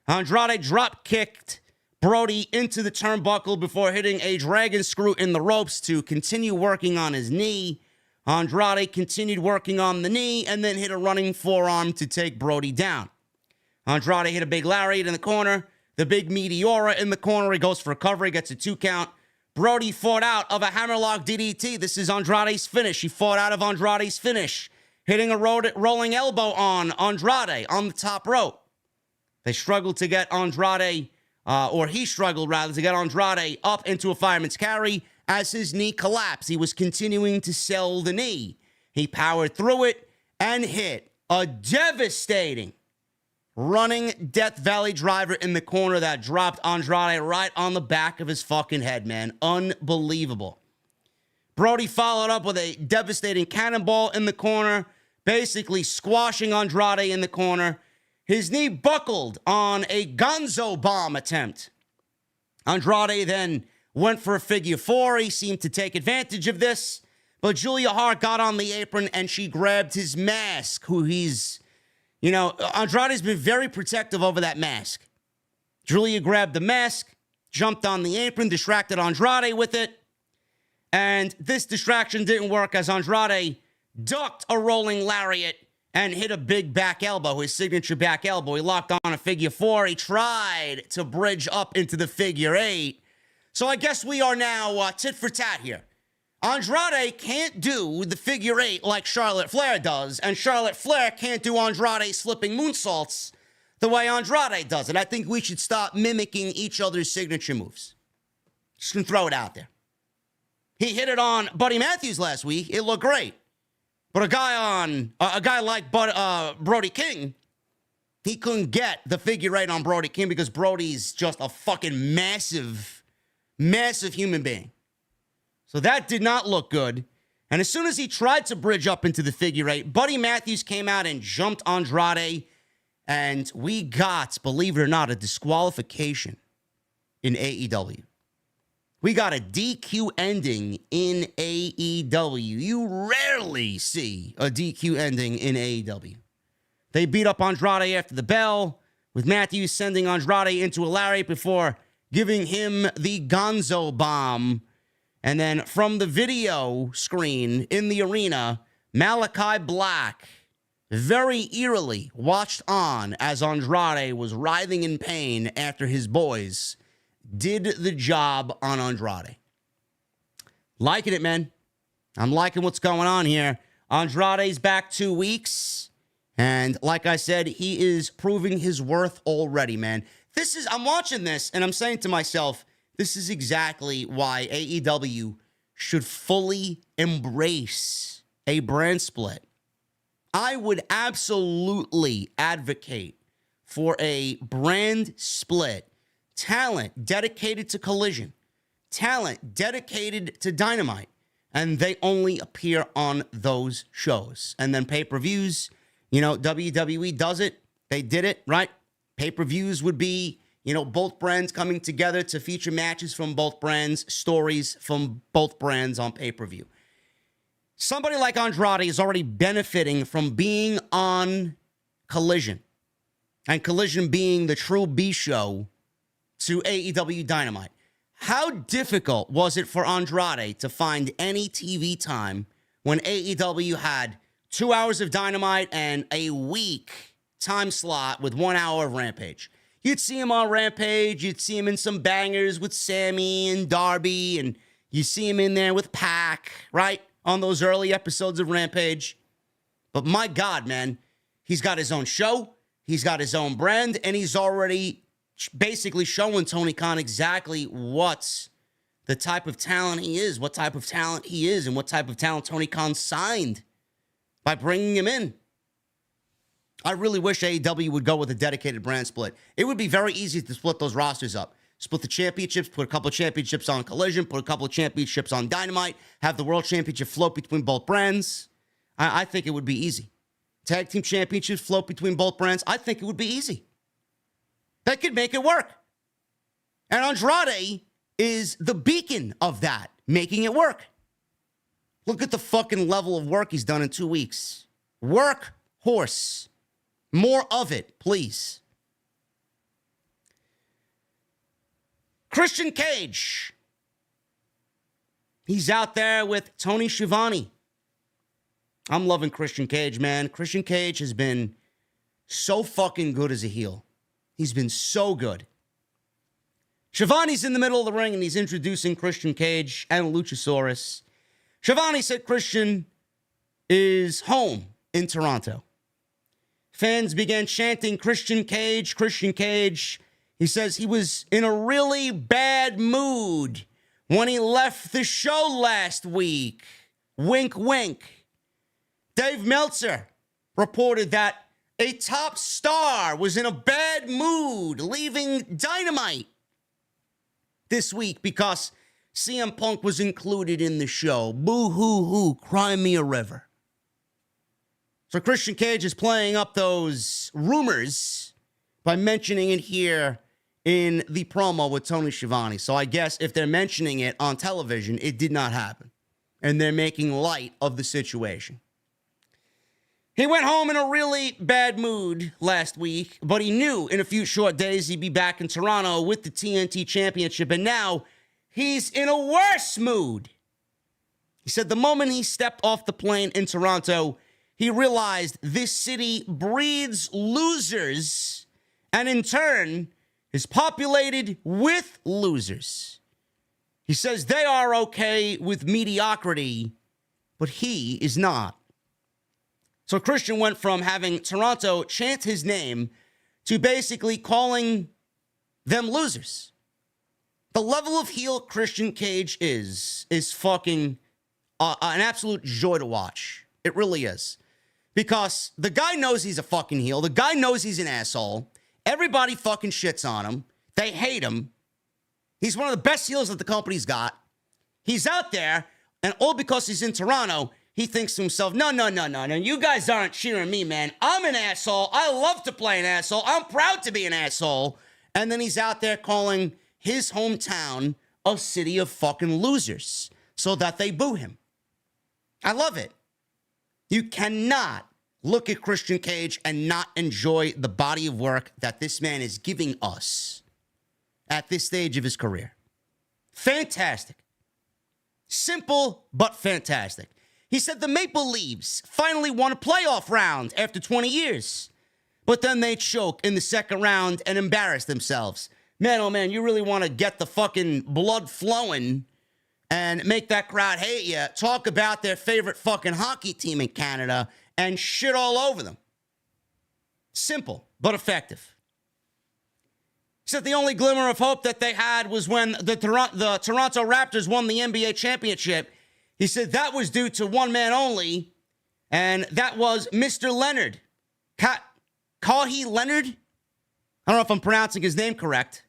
Andrade drop-kicked Brody into the turnbuckle before hitting a dragon screw in the ropes to continue working on his knee. Andrade continued working on the knee and then hit a running forearm to take Brody down. Andrade hit a big lariat in the corner. The big Meteora in the corner. He goes for a cover. He gets a 2 count. Brody fought out of a hammerlock DDT. This is Andrade's finish. He fought out of Andrade's finish, hitting a rolling elbow on Andrade on the top rope. They struggled to get Andrade, or he struggled rather, to get Andrade up into a fireman's carry as his knee collapsed. He was continuing to sell the knee. He powered through it and hit a devastating running Death Valley driver in the corner that dropped Andrade right on the back of his fucking head, man. Unbelievable. Brody followed up with a devastating cannonball in the corner, basically squashing Andrade in the corner. His knee buckled on a gonzo bomb attempt. Andrade then went for a figure 4. He seemed to take advantage of this, but Julia Hart got on the apron and she grabbed his mask, Andrade's been very protective over that mask. Julia grabbed the mask, jumped on the apron, distracted Andrade with it, and this distraction didn't work as Andrade ducked a rolling lariat and hit a big back elbow, his signature back elbow. He locked on a figure 4. He tried to bridge up into the figure 8. So I guess we are now tit for tat here. Andrade can't do the figure 8 like Charlotte Flair does, and Charlotte Flair can't do Andrade's flipping moonsaults the way Andrade does it. I think we should stop mimicking each other's signature moves. Just gonna throw it out there. He hit it on Buddy Matthews last week. It looked great. But a guy like Brody King, he couldn't get the figure 8 on Brody King because Brody's just a fucking massive human being. So that did not look good. And as soon as he tried to bridge up into the figure 8, Buddy Matthews came out and jumped Andrade. And we got, believe it or not, a disqualification in AEW. We got a DQ ending in AEW. You rarely see a DQ ending in AEW. They beat up Andrade after the bell, with Matthews sending Andrade into a lariat before giving him the gonzo bomb. And then from the video screen in the arena, Malachi Black very eerily watched on as Andrade was writhing in pain after his boys did the job on Andrade. Liking it, man. I'm liking what's going on here. Andrade's back 2 weeks. And like I said, he is proving his worth already, man. I'm watching this and I'm saying to myself, this is exactly why AEW should fully embrace a brand split. I would absolutely advocate for a brand split. Talent dedicated to Collision. Talent dedicated to Dynamite. And they only appear on those shows. And then pay-per-views, WWE does it. They did it, right? Pay-per-views would be, both brands coming together to feature matches from both brands, stories from both brands on pay-per-view. Somebody like Andrade is already benefiting from being on Collision. And Collision being the true B show to AEW Dynamite. How difficult was it for Andrade to find any TV time when AEW had 2 hours of Dynamite and a week time slot with 1 hour of Rampage? You'd see him on Rampage, you'd see him in some bangers with Sammy and Darby, and you see him in there with Pac, right? On those early episodes of Rampage. But my God, man, he's got his own show, he's got his own brand, and he's already basically showing Tony Khan exactly what the type of talent he is, what type of talent he is, and what type of talent Tony Khan signed by bringing him in. I really wish AEW would go with a dedicated brand split. It would be very easy to split those rosters up. Split the championships, put a couple of championships on Collision, put a couple of championships on Dynamite, have the World Championship float between both brands. I think it would be easy. Tag Team Championships float between both brands. I think it would be easy. They could make it work. And Andrade is the beacon of that, making it work. Look at the fucking level of work he's done in 2 weeks. Work, horse. More of it, please. Christian Cage. He's out there with Tony Schiavone. I'm loving Christian Cage, man. Christian Cage has been so fucking good as a heel. He's been so good. Schiavone's in the middle of the ring and he's introducing Christian Cage and Luchasaurus. Schiavone said Christian is home in Toronto. Fans began chanting Christian Cage, Christian Cage. He says he was in a really bad mood when he left the show last week. Wink, wink. Dave Meltzer reported that a top star was in a bad mood leaving Dynamite this week because CM Punk was included in the show. Boo-hoo-hoo, cry me a river. So Christian Cage is playing up those rumors by mentioning it here in the promo with Tony Schiavone. So I guess if they're mentioning it on television, it did not happen. And they're making light of the situation. He went home in a really bad mood last week, but he knew in a few short days he'd be back in Toronto with the TNT Championship, and now he's in a worse mood. He said the moment he stepped off the plane in Toronto, he realized this city breeds losers and in turn is populated with losers. He says they are okay with mediocrity, but he is not. So Christian went from having Toronto chant his name to basically calling them losers. The level of heel Christian Cage is fucking an absolute joy to watch. It really is. Because the guy knows he's a fucking heel. The guy knows he's an asshole. Everybody fucking shits on him. They hate him. He's one of the best heels that the company's got. He's out there, and all because he's in Toronto, he thinks to himself, no. You guys aren't cheering me, man. I'm an asshole. I love to play an asshole. I'm proud to be an asshole. And then he's out there calling his hometown a city of fucking losers so that they boo him. I love it. You cannot look at Christian Cage and not enjoy the body of work that this man is giving us at this stage of his career. Fantastic. Simple, but fantastic. He said the Maple Leafs finally won a playoff round after 20 years. But then they choke in the second round and embarrass themselves. Man, oh man, you really want to get the fucking blood flowing and make that crowd hate you. Talk about their favorite fucking hockey team in Canada and shit all over them. Simple, but effective. He said the only glimmer of hope that they had was when the Toronto Raptors won the NBA championship. He said that was due to one man only, and that was Mr. Leonard. Kawhi Leonard? I don't know if I'm pronouncing his name correct.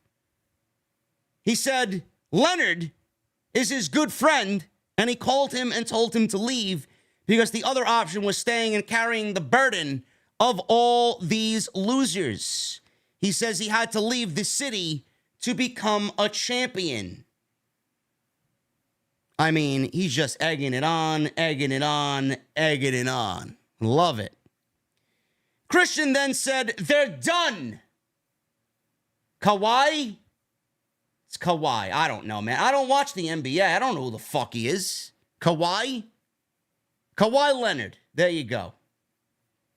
He said Leonard is his good friend, and he called him and told him to leave because the other option was staying and carrying the burden of all these losers. He says he had to leave the city to become a champion. I mean, he's just egging it on. Love it. Christian then said, they're done. Kawhi? It's Kawhi. I don't know, man. I don't watch the NBA. I don't know who the fuck he is. Kawhi? Kawhi Leonard. There you go.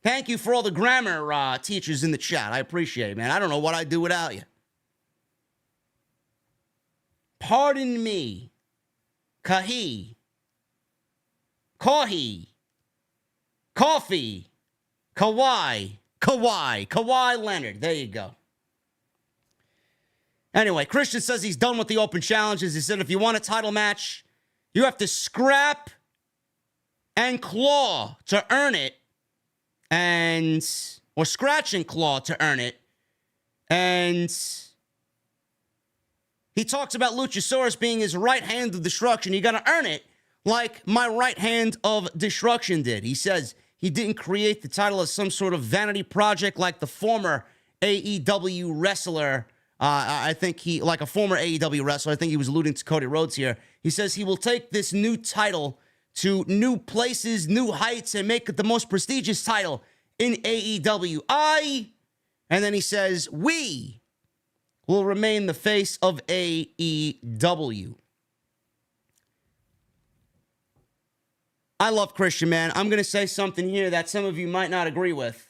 Thank you for all the grammar teachers in the chat. I appreciate it, man. I don't know what I'd do without you. Pardon me. Kahi. Kahi. Coffee. Kawhi Leonard. There you go. Anyway, Christian says he's done with the open challenges. He said if you want a title match, you have to scrap and claw to earn it, or scratch and claw to earn it. And he talks about Luchasaurus being his right hand of destruction. You got to earn it like my right hand of destruction did. He says he didn't create the title as some sort of vanity project like the former AEW wrestler. I think like a former AEW wrestler. I think he was alluding to Cody Rhodes here. He says he will take this new title to new places, new heights, and make it the most prestigious title in AEW. And then he says, we will remain the face of AEW. I love Christian, man. I'm going to say something here that some of you might not agree with.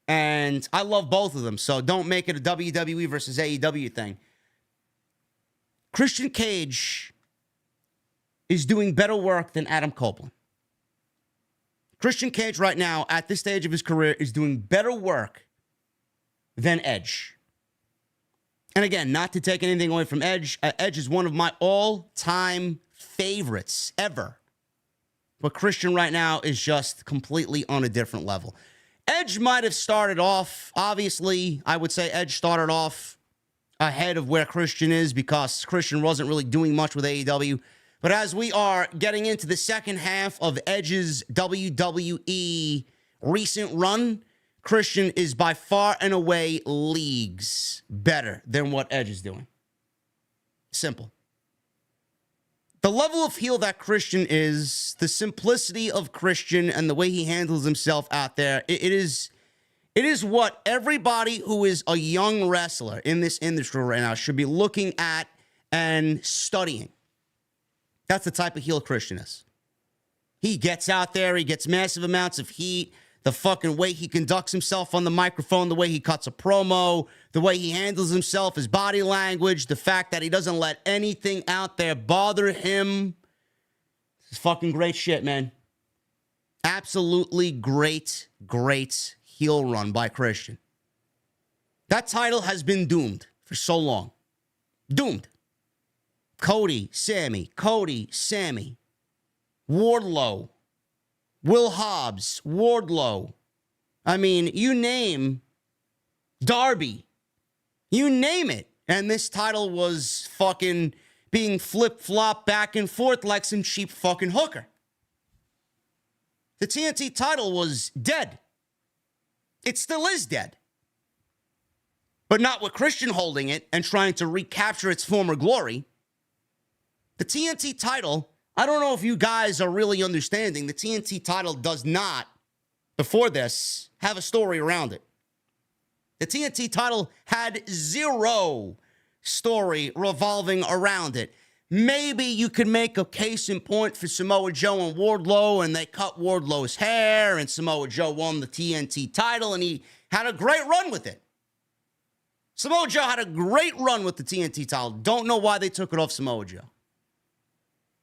And I love both of them, so don't make it a WWE versus AEW thing. Christian Cage is doing better work than Adam Copeland. Christian Cage right now, at this stage of his career, is doing better work than Edge. And again, not to take anything away from Edge. Edge is one of my all-time favorites ever. But Christian right now is just completely on a different level. Edge might have started off, obviously, I would say Edge started off ahead of where Christian is because Christian wasn't really doing much with AEW. But as we are getting into the second half of Edge's WWE recent run, Christian is by far and away leagues better than what Edge is doing. Simple. The level of heel that Christian is, the simplicity of Christian and the way he handles himself out there, it is what everybody who is a young wrestler in this industry right now should be looking at and studying. That's the type of heel Christian is. He gets out there, he gets massive amounts of heat, the fucking way he conducts himself on the microphone, the way he cuts a promo, the way he handles himself, his body language, the fact that he doesn't let anything out there bother him. This is fucking great shit, man. Absolutely great, great heel run by Christian. That title has been doomed for so long. Doomed. Cody, Sammy. Wardlow. Will Hobbs, Wardlow. I mean, you name Darby. You name it. And this title was fucking being flip-flopped back and forth like some cheap fucking hooker. The TNT title was dead. It still is dead. But not with Christian holding it and trying to recapture its former glory. The TNT title, I don't know if you guys are really understanding, the TNT title does not, before this, have a story around it. The TNT title had zero story revolving around it. Maybe you could make a case in point for Samoa Joe and Wardlow, and they cut Wardlow's hair, and Samoa Joe won the TNT title, and he had a great run with it. Samoa Joe had a great run with the TNT title. Don't know why they took it off Samoa Joe.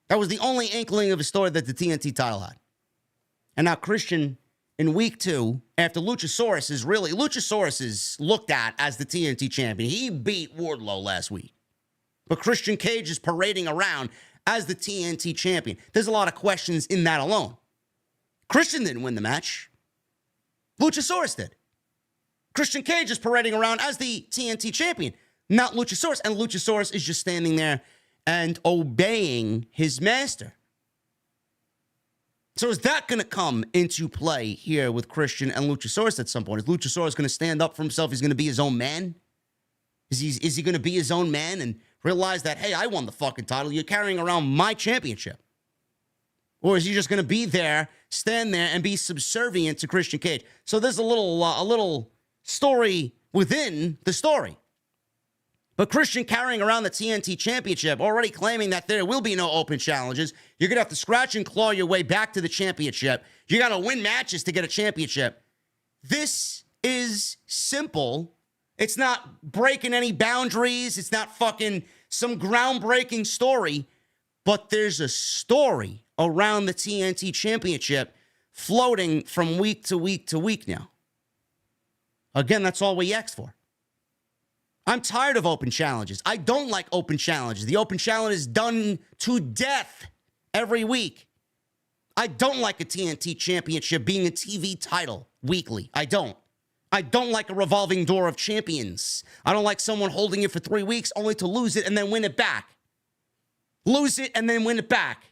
That was the only inkling of a story that the TNT title had. And now Christian, in week 2, after Luchasaurus is looked at as the TNT champion. He beat Wardlow last week. But Christian Cage is parading around as the TNT champion. There's a lot of questions in that alone. Christian didn't win the match. Luchasaurus did. Christian Cage is parading around as the TNT champion, not Luchasaurus. And Luchasaurus is just standing there and obeying his master. So is that going to come into play here with Christian and Luchasaurus at some point? Is Luchasaurus going to stand up for himself? He's going to be his own man? Is he going to be his own man and realize that, hey, I won the fucking title. You're carrying around my championship. Or is he just going to be there, stand there, and be subservient to Christian Cage? So there's a little story within the story. But Christian carrying around the TNT championship, already claiming that there will be no open challenges. You're going to have to scratch and claw your way back to the championship. You got to win matches to get a championship. This is simple. It's not breaking any boundaries. It's not fucking some groundbreaking story. But there's a story around the TNT championship floating from week to week to week now. Again, that's all we asked for. I'm tired of open challenges. I don't like open challenges. The open challenge is done to death every week. I don't like a TNT championship being a TV title weekly. I don't. I don't like a revolving door of champions. I don't like someone holding it for 3 weeks only to lose it and then win it back. Lose it and then win it back.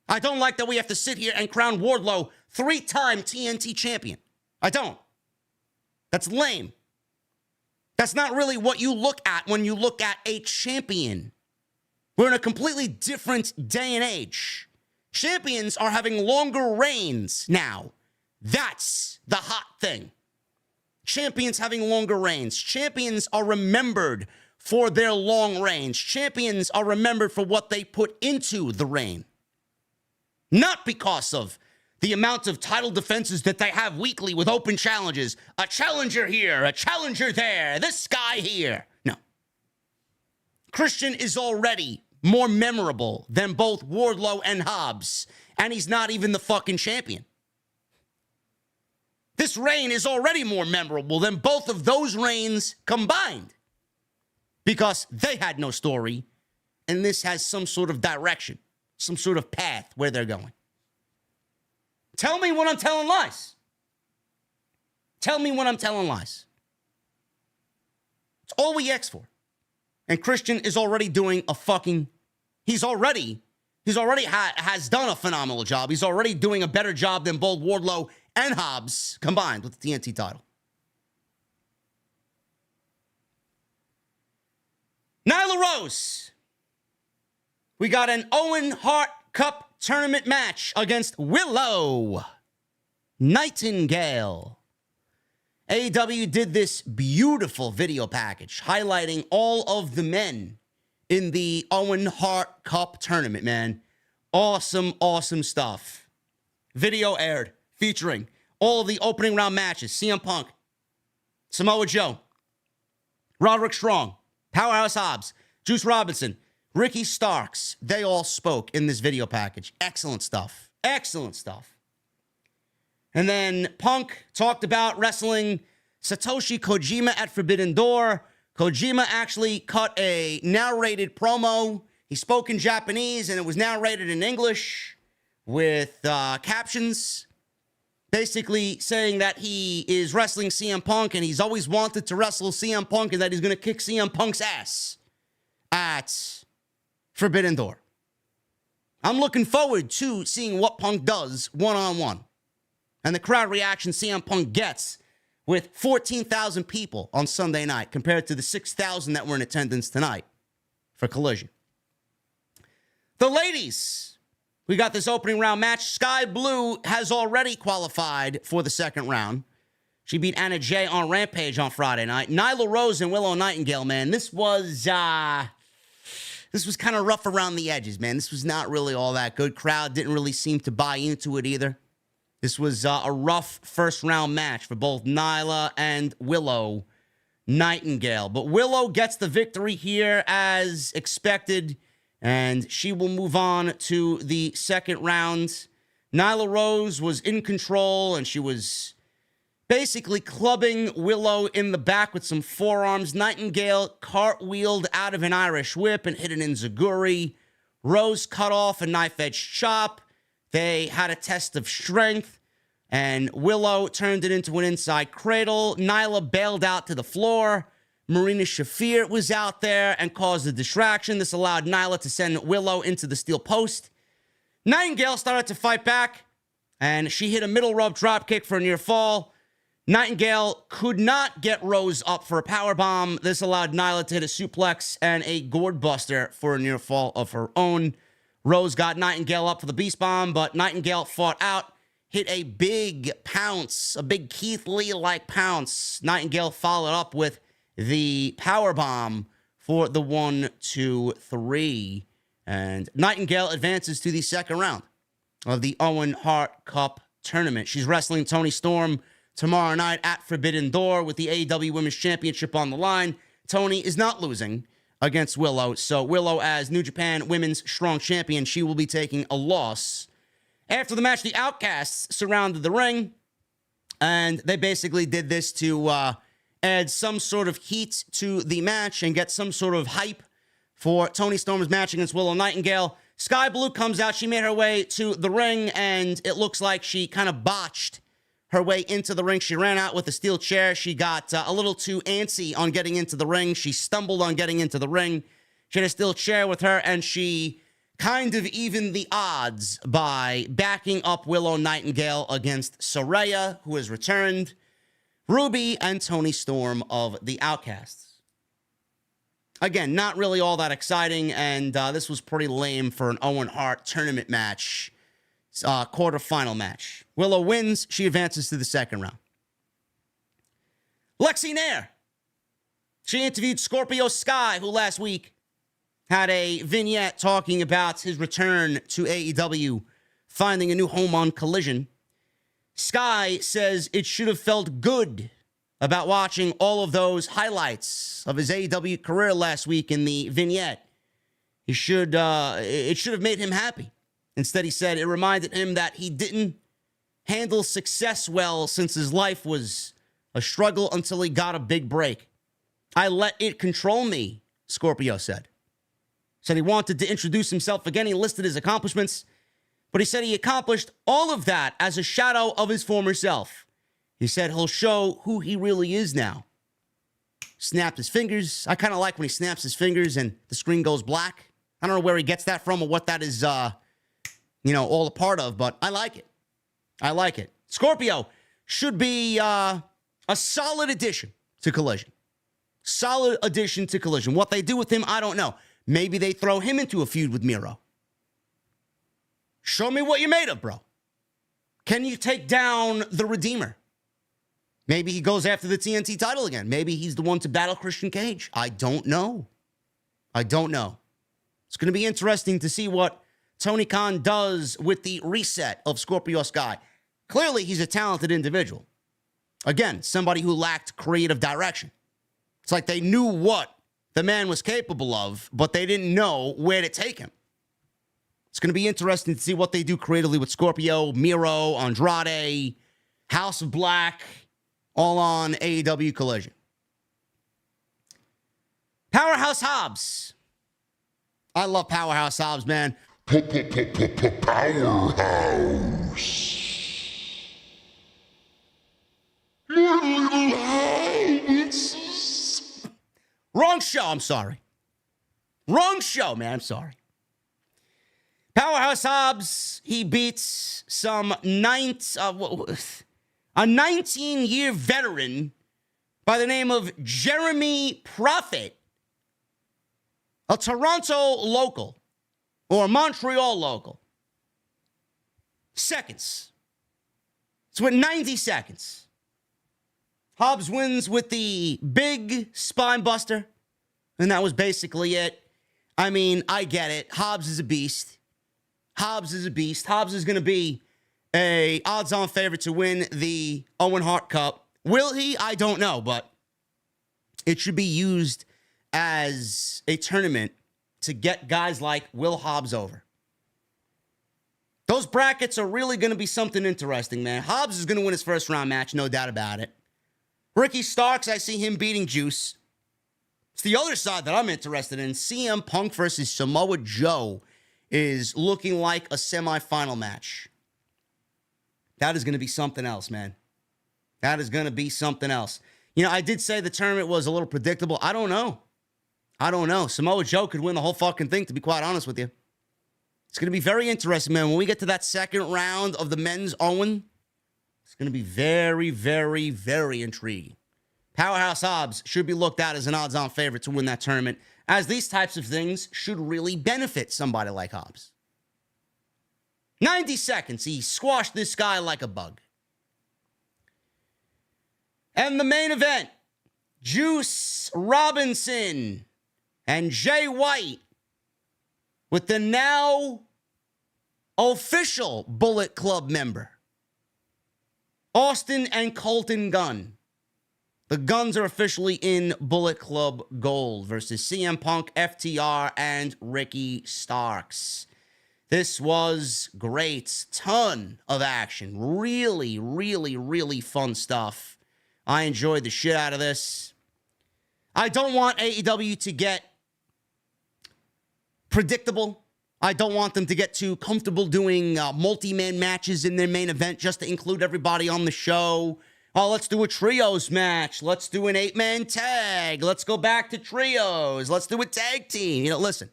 I don't like that we have to sit here and crown Wardlow 3-time TNT champion. I don't. That's lame. That's not really what you look at when you look at a champion. We're in a completely different day and age. Champions are having longer reigns now. That's the hot thing. Champions having longer reigns. Champions are remembered for their long reigns. Champions are remembered for what they put into the reign. Not because of the amount of title defenses that they have weekly with open challenges. A challenger here, a challenger there, this guy here. No. Christian is already more memorable than both Wardlow and Hobbs, and he's not even the fucking champion. This reign is already more memorable than both of those reigns combined because they had no story, and this has some sort of direction, some sort of path where they're going. Tell me when I'm telling lies. Tell me when I'm telling lies. It's all we ask for. And Christian is already doing a fucking... He's already has done a phenomenal job. He's already doing a better job than both Wardlow and Hobbs combined with the TNT title. Nyla Rose. We got an Owen Hart Cup tournament match against Willow Nightingale. AEW did this beautiful video package highlighting all of the men in the Owen Hart Cup tournament, man. Awesome, awesome stuff. Video aired featuring all of the opening round matches. CM Punk, Samoa Joe, Roderick Strong, Powerhouse Hobbs, Juice Robinson, Ricky Starks. They all spoke in this video package. Excellent stuff. Excellent stuff. And then Punk talked about wrestling Satoshi Kojima at Forbidden Door. Kojima actually cut a narrated promo. He spoke in Japanese, and it was narrated in English with captions, basically saying that he is wrestling CM Punk, and he's always wanted to wrestle CM Punk, and that he's going to kick CM Punk's ass at Forbidden Door. I'm looking forward to seeing what Punk does one-on-one, and the crowd reaction CM Punk gets with 14,000 people on Sunday night compared to the 6,000 that were in attendance tonight for Collision. The ladies, we got this opening round match. Sky Blue has already qualified for the second round. She beat Anna Jay on Rampage on Friday night. Nyla Rose and Willow Nightingale, man. This was kind of rough around the edges, man. This was not really all that good. Crowd didn't really seem to buy into it either. This was a rough first-round match for both Nyla and Willow Nightingale. But Willow gets the victory here as expected, and she will move on to the second round. Nyla Rose was in control, and she was basically clubbing Willow in the back with some forearms. Nightingale cartwheeled out of an Irish whip and hit an enziguri. Rose cut off a knife-edge chop. They had a test of strength, and Willow turned it into an inside cradle. Nyla bailed out to the floor. Marina Shafir was out there and caused a distraction. This allowed Nyla to send Willow into the steel post. Nightingale started to fight back, and she hit a middle rope dropkick for a near fall. Nightingale could not get Rose up for a powerbomb. This allowed Nyla to hit a suplex and a gourd buster for a near fall of her own. Rose got Nightingale up for the Beast Bomb, but Nightingale fought out, hit a big pounce, a big Keith Lee-like pounce. Nightingale followed up with the power bomb for the 1, 2, 3. And Nightingale advances to the second round of the Owen Hart Cup tournament. She's wrestling Toni Storm tomorrow night at Forbidden Door with the AEW Women's Championship on the line. Toni is not losing against Willow. So Willow, as New Japan Women's Strong Champion, she will be taking a loss. After the match, the Outcasts surrounded the ring, and they basically did this to add some sort of heat to the match and get some sort of hype for Toni Storm's match against Willow Nightingale. Sky Blue comes out. She made her way to the ring, and it looks like she kind of botched her way into the ring. She ran out with a steel chair. She got a little too antsy on getting into the ring. She stumbled on getting into the ring. She had a steel chair with her, and she kind of evened the odds by backing up Willow Nightingale against Saraya, who has returned, Ruby, and Toni Storm of the Outcasts. Again, not really all that exciting, and this was pretty lame for an Owen Hart tournament match, quarterfinal match. Willow wins. She advances to the second round. Lexi Nair. She interviewed Scorpio Sky, who last week had a vignette talking about his return to AEW, finding a new home on Collision. Sky says it should have felt good about watching all of those highlights of his AEW career last week in the vignette. It should have made him happy. Instead, he said it reminded him that he didn't handle success well since his life was a struggle until he got a big break. I let it control me, Scorpio said. Said he wanted to introduce himself again. He listed his accomplishments, but he said he accomplished all of that as a shadow of his former self. He said he'll show who he really is now. Snapped his fingers. I kind of like when he snaps his fingers and the screen goes black. I don't know where he gets that from or what that is, all a part of, but I like it. I like it. Scorpio should be a solid addition to Collision. Solid addition to Collision. What they do with him, I don't know. Maybe they throw him into a feud with Miro. Show me what you're made of, bro. Can you take down the Redeemer? Maybe he goes after the TNT title again. Maybe he's the one to battle Christian Cage. I don't know. It's going to be interesting to see what Tony Khan does with the reset of Scorpio Sky. Clearly, he's a talented individual. Again, somebody who lacked creative direction. It's like they knew what the man was capable of, but they didn't know where to take him. It's going to be interesting to see what they do creatively with Scorpio, Miro, Andrade, House of Black, all on AEW Collision. Powerhouse Hobbs. I love Powerhouse Hobbs, man. Powerhouse. Wrong show, I'm sorry. Wrong show, man, I'm sorry. Powerhouse Hobbs, he beats a 19-year veteran by the name of Jeremy Prophet, a Toronto local or Montreal local. Seconds. It's with 90 seconds. Hobbs wins with the big spine buster, and that was basically it. I mean, I get it. Hobbs is a beast. Hobbs is going to be a odds-on favorite to win the Owen Hart Cup. Will he? I don't know, but it should be used as a tournament to get guys like Will Hobbs over. Those brackets are really going to be something interesting, man. Hobbs is going to win his first round match, no doubt about it. Ricky Starks, I see him beating Juice. It's the other side that I'm interested in. CM Punk versus Samoa Joe is looking like a semifinal match. That is going to be something else, man. That is going to be something else. You know, I did say the tournament was a little predictable. I don't know. Samoa Joe could win the whole fucking thing, to be quite honest with you. It's going to be very interesting, man. When we get to that second round of the men's Owen, it's going to be very, very, very intriguing. Powerhouse Hobbs should be looked at as an odds-on favorite to win that tournament, as these types of things should really benefit somebody like Hobbs. 90 seconds, he squashed this guy like a bug. And the main event, Juice Robinson and Jay White with the now official Bullet Club member, Austin and Colton Gunn. The Guns are officially in Bullet Club Gold versus CM Punk, FTR, and Ricky Starks. This was great. Ton of action. Really, really, really fun stuff I enjoyed the shit out of this. I don't want AEW to get predictable. I don't want them to get too comfortable doing multi-man matches in their main event just to include everybody on the show. Oh, let's do a trios match. Let's do an 8-man tag. Let's go back to trios. Let's do a tag team. You know, listen.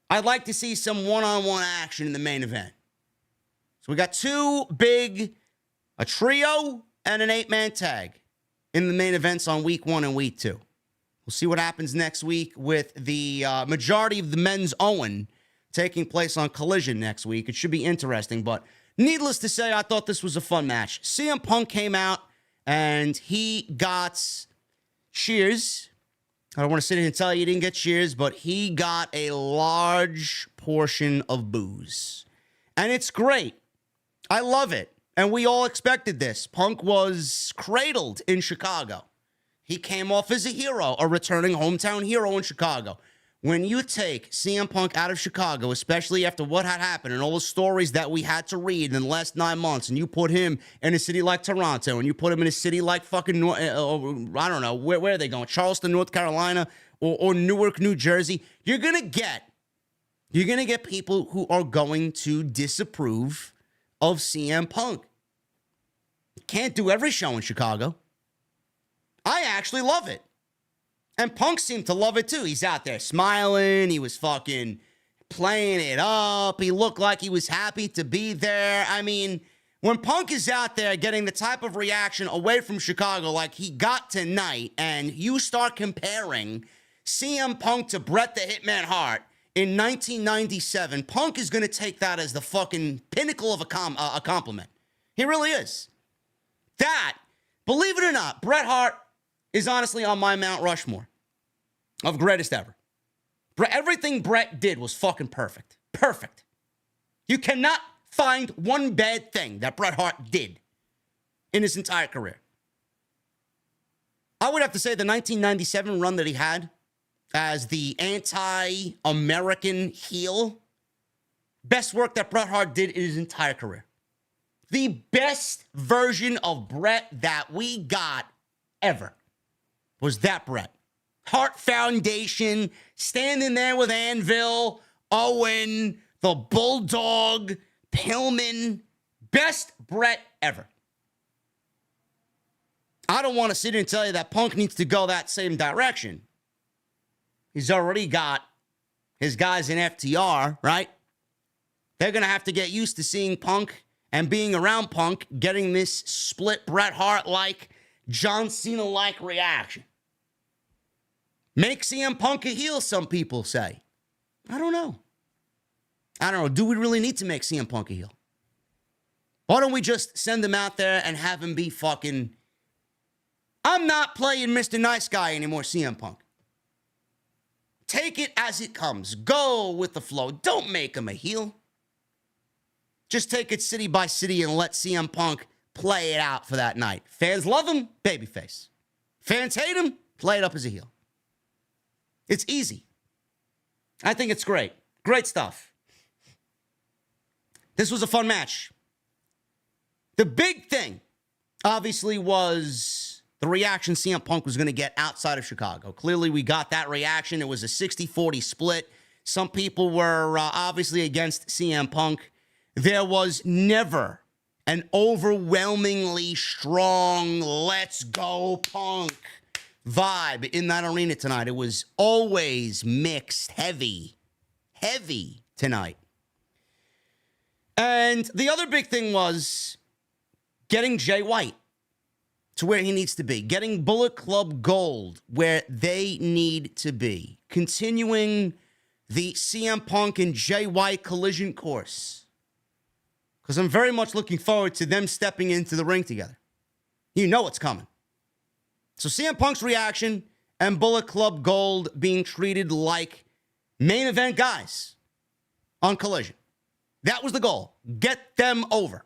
I'd like to see some one-on-one action in the main event. So we got two big, a trio and an 8-man tag in the main events on week 1 and week 2. We'll see what happens next week with the majority of the men's Owen taking place on Collision next week. It should be interesting, but needless to say, I thought this was a fun match. CM Punk came out, and he got cheers. I don't want to sit here and tell you he didn't get cheers, but he got a large portion of booze. And it's great. I love it. And we all expected this. Punk was cradled in Chicago. He came off as a hero, a returning hometown hero in Chicago. When you take CM Punk out of Chicago, especially after what had happened and all the stories that we had to read in the last 9 months, and you put him in a city like Toronto, and you put him in a city like fucking, I don't know, where are they going? Charleston, North Carolina, or Newark, New Jersey, you're gonna get people who are going to disapprove of CM Punk. Can't do every show in Chicago. I actually love it. And Punk seemed to love it too. He's out there smiling. He was fucking playing it up. He looked like he was happy to be there. I mean, when Punk is out there getting the type of reaction away from Chicago like he got tonight, and you start comparing CM Punk to Bret the Hitman Hart in 1997, Punk is going to take that as the fucking pinnacle of a compliment. He really is. That, believe it or not, Bret Hart is honestly on my Mount Rushmore of greatest ever. Everything Bret did was fucking perfect. Perfect. You cannot find one bad thing that Bret Hart did in his entire career. I would have to say the 1997 run that he had as the anti-American heel, best work that Bret Hart did in his entire career. The best version of Bret that we got ever was that Bret. Hart Foundation, standing there with Anvil, Owen, the Bulldog, Pillman. Best Bret ever. I don't want to sit here and tell you that Punk needs to go that same direction. He's already got his guys in FTR, right? They're going to have to get used to seeing Punk and being around Punk, getting this split Bret Hart-like, John Cena-like reaction. Make CM Punk a heel, some people say. I don't know. Do we really need to make CM Punk a heel? Why don't we just send him out there and have him be fucking... I'm not playing Mr. Nice Guy anymore, CM Punk. Take it as it comes. Go with the flow. Don't make him a heel. Just take it city by city and let CM Punk play it out for that night. Fans love him, babyface. Fans hate him, play it up as a heel. It's easy. I think it's great. Great stuff. This was a fun match. The big thing, obviously, was the reaction CM Punk was going to get outside of Chicago. Clearly, we got that reaction. It was a 60-40 split. Some people were obviously against CM Punk. There was never an overwhelmingly strong let's go Punk vibe in that arena tonight. It was always mixed, heavy tonight. And the other big thing was getting Jay White to where he needs to be, getting Bullet Club Gold where they need to be, continuing the CM Punk and Jay White collision course. Because I'm very much looking forward to them stepping into the ring together. You know what's coming. So CM Punk's reaction and Bullet Club Gold being treated like main event guys on Collision. That was the goal. Get them over.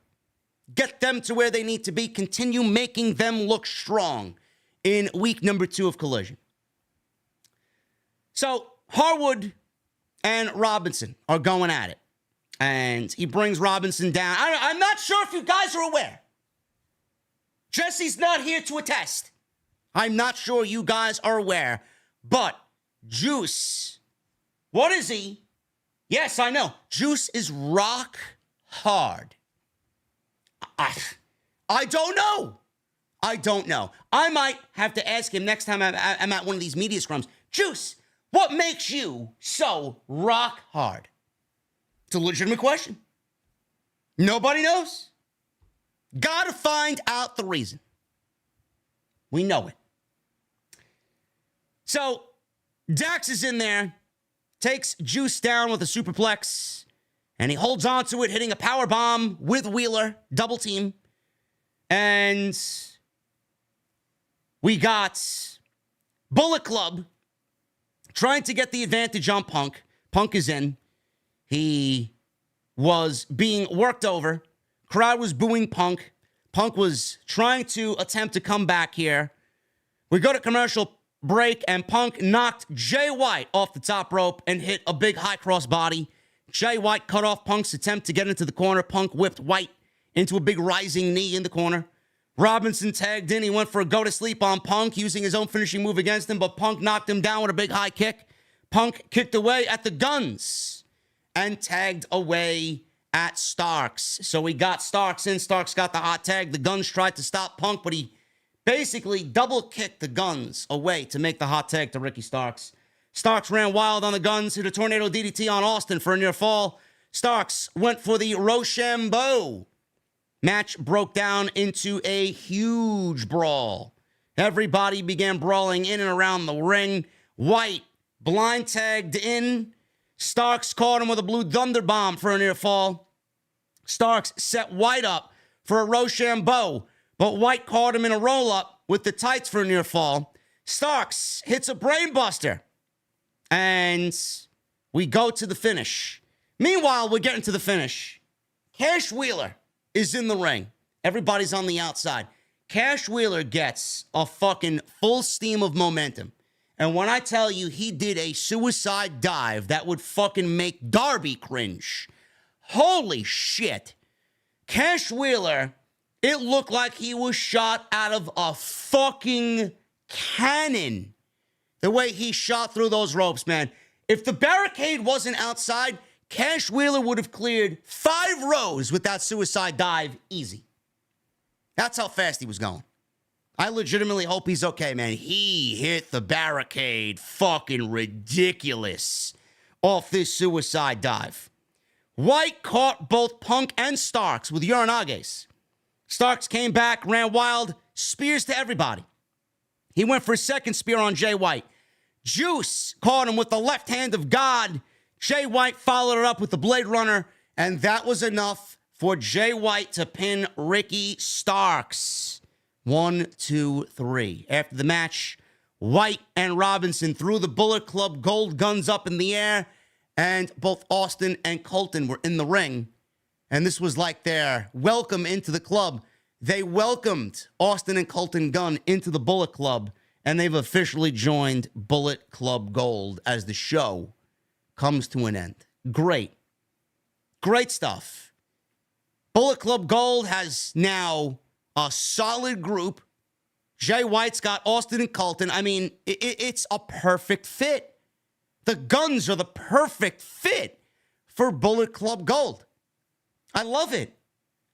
Get them to where they need to be. Continue making them look strong in week number 2 of Collision. So Harwood and Robinson are going at it. And he brings Robinson down. I'm not sure if you guys are aware. Jesse's not here to attest. I'm not sure you guys are aware, but Juice, what is he? Yes, I know. Juice is rock hard. I don't know. I don't know. I might have to ask him next time I'm at one of these media scrums. Juice, what makes you so rock hard? It's a legitimate question. Nobody knows. Gotta find out the reason. We know it. So, Dax is in there, takes Juice down with a superplex, and he holds on to it, hitting a power bomb with Wheeler, double team. And we got Bullet Club trying to get the advantage on Punk. Punk is in. He was being worked over. Crowd was booing Punk. Punk was trying to attempt to come back here. We go to commercial break, and Punk knocked Jay White off the top rope and hit a big high cross body. Jay White cut off Punk's attempt to get into the corner. Punk whipped White into a big rising knee in the corner. Robinson tagged in. He went for a go-to-sleep on Punk, using his own finishing move against him, but Punk knocked him down with a big high kick. Punk kicked away at the Guns and tagged away at Starks. So we got Starks in. Starks got the hot tag. The Guns tried to stop Punk, but he basically double-kicked the Guns away to make the hot tag to Ricky Starks. Starks ran wild on the Guns, hit a tornado DDT on Austin for a near fall. Starks went for the Rochambeau. Match broke down into a huge brawl. Everybody began brawling in and around the ring. White blind tagged in. Starks caught him with a blue thunder bomb for a near fall. Starks set White up for a Rochambeau, but White caught him in a roll-up with the tights for a near fall. Starks hits a brainbuster, and we go to the finish. Meanwhile, we're getting to the finish. Cash Wheeler is in the ring. Everybody's on the outside. Cash Wheeler gets a fucking full steam of momentum. And when I tell you he did a suicide dive that would fucking make Darby cringe, holy shit. Cash Wheeler, it looked like he was shot out of a fucking cannon. The way he shot through those ropes, man. If the barricade wasn't outside, Cash Wheeler would have cleared 5 rows with that suicide dive easy. That's how fast he was going. I legitimately hope he's okay, man. He hit the barricade fucking ridiculous off this suicide dive. White caught both Punk and Starks with Uranages. Starks came back, ran wild, spears to everybody. He went for a second spear on Jay White. Juice caught him with the left hand of God. Jay White followed it up with the Blade Runner, and that was enough for Jay White to pin Ricky Starks. 1, 2, 3. After the match, White and Robinson threw the Bullet Club gold guns up in the air, and both Austin and Colton were in the ring. And this was like their welcome into the club. They welcomed Austin and Colton Gunn into the Bullet Club, and they've officially joined Bullet Club Gold as the show comes to an end. Great. Great stuff. Bullet Club Gold has now a solid group. Jay White's got Austin and Colton. I mean, it's a perfect fit. The Guns are the perfect fit for Bullet Club Gold. I love it.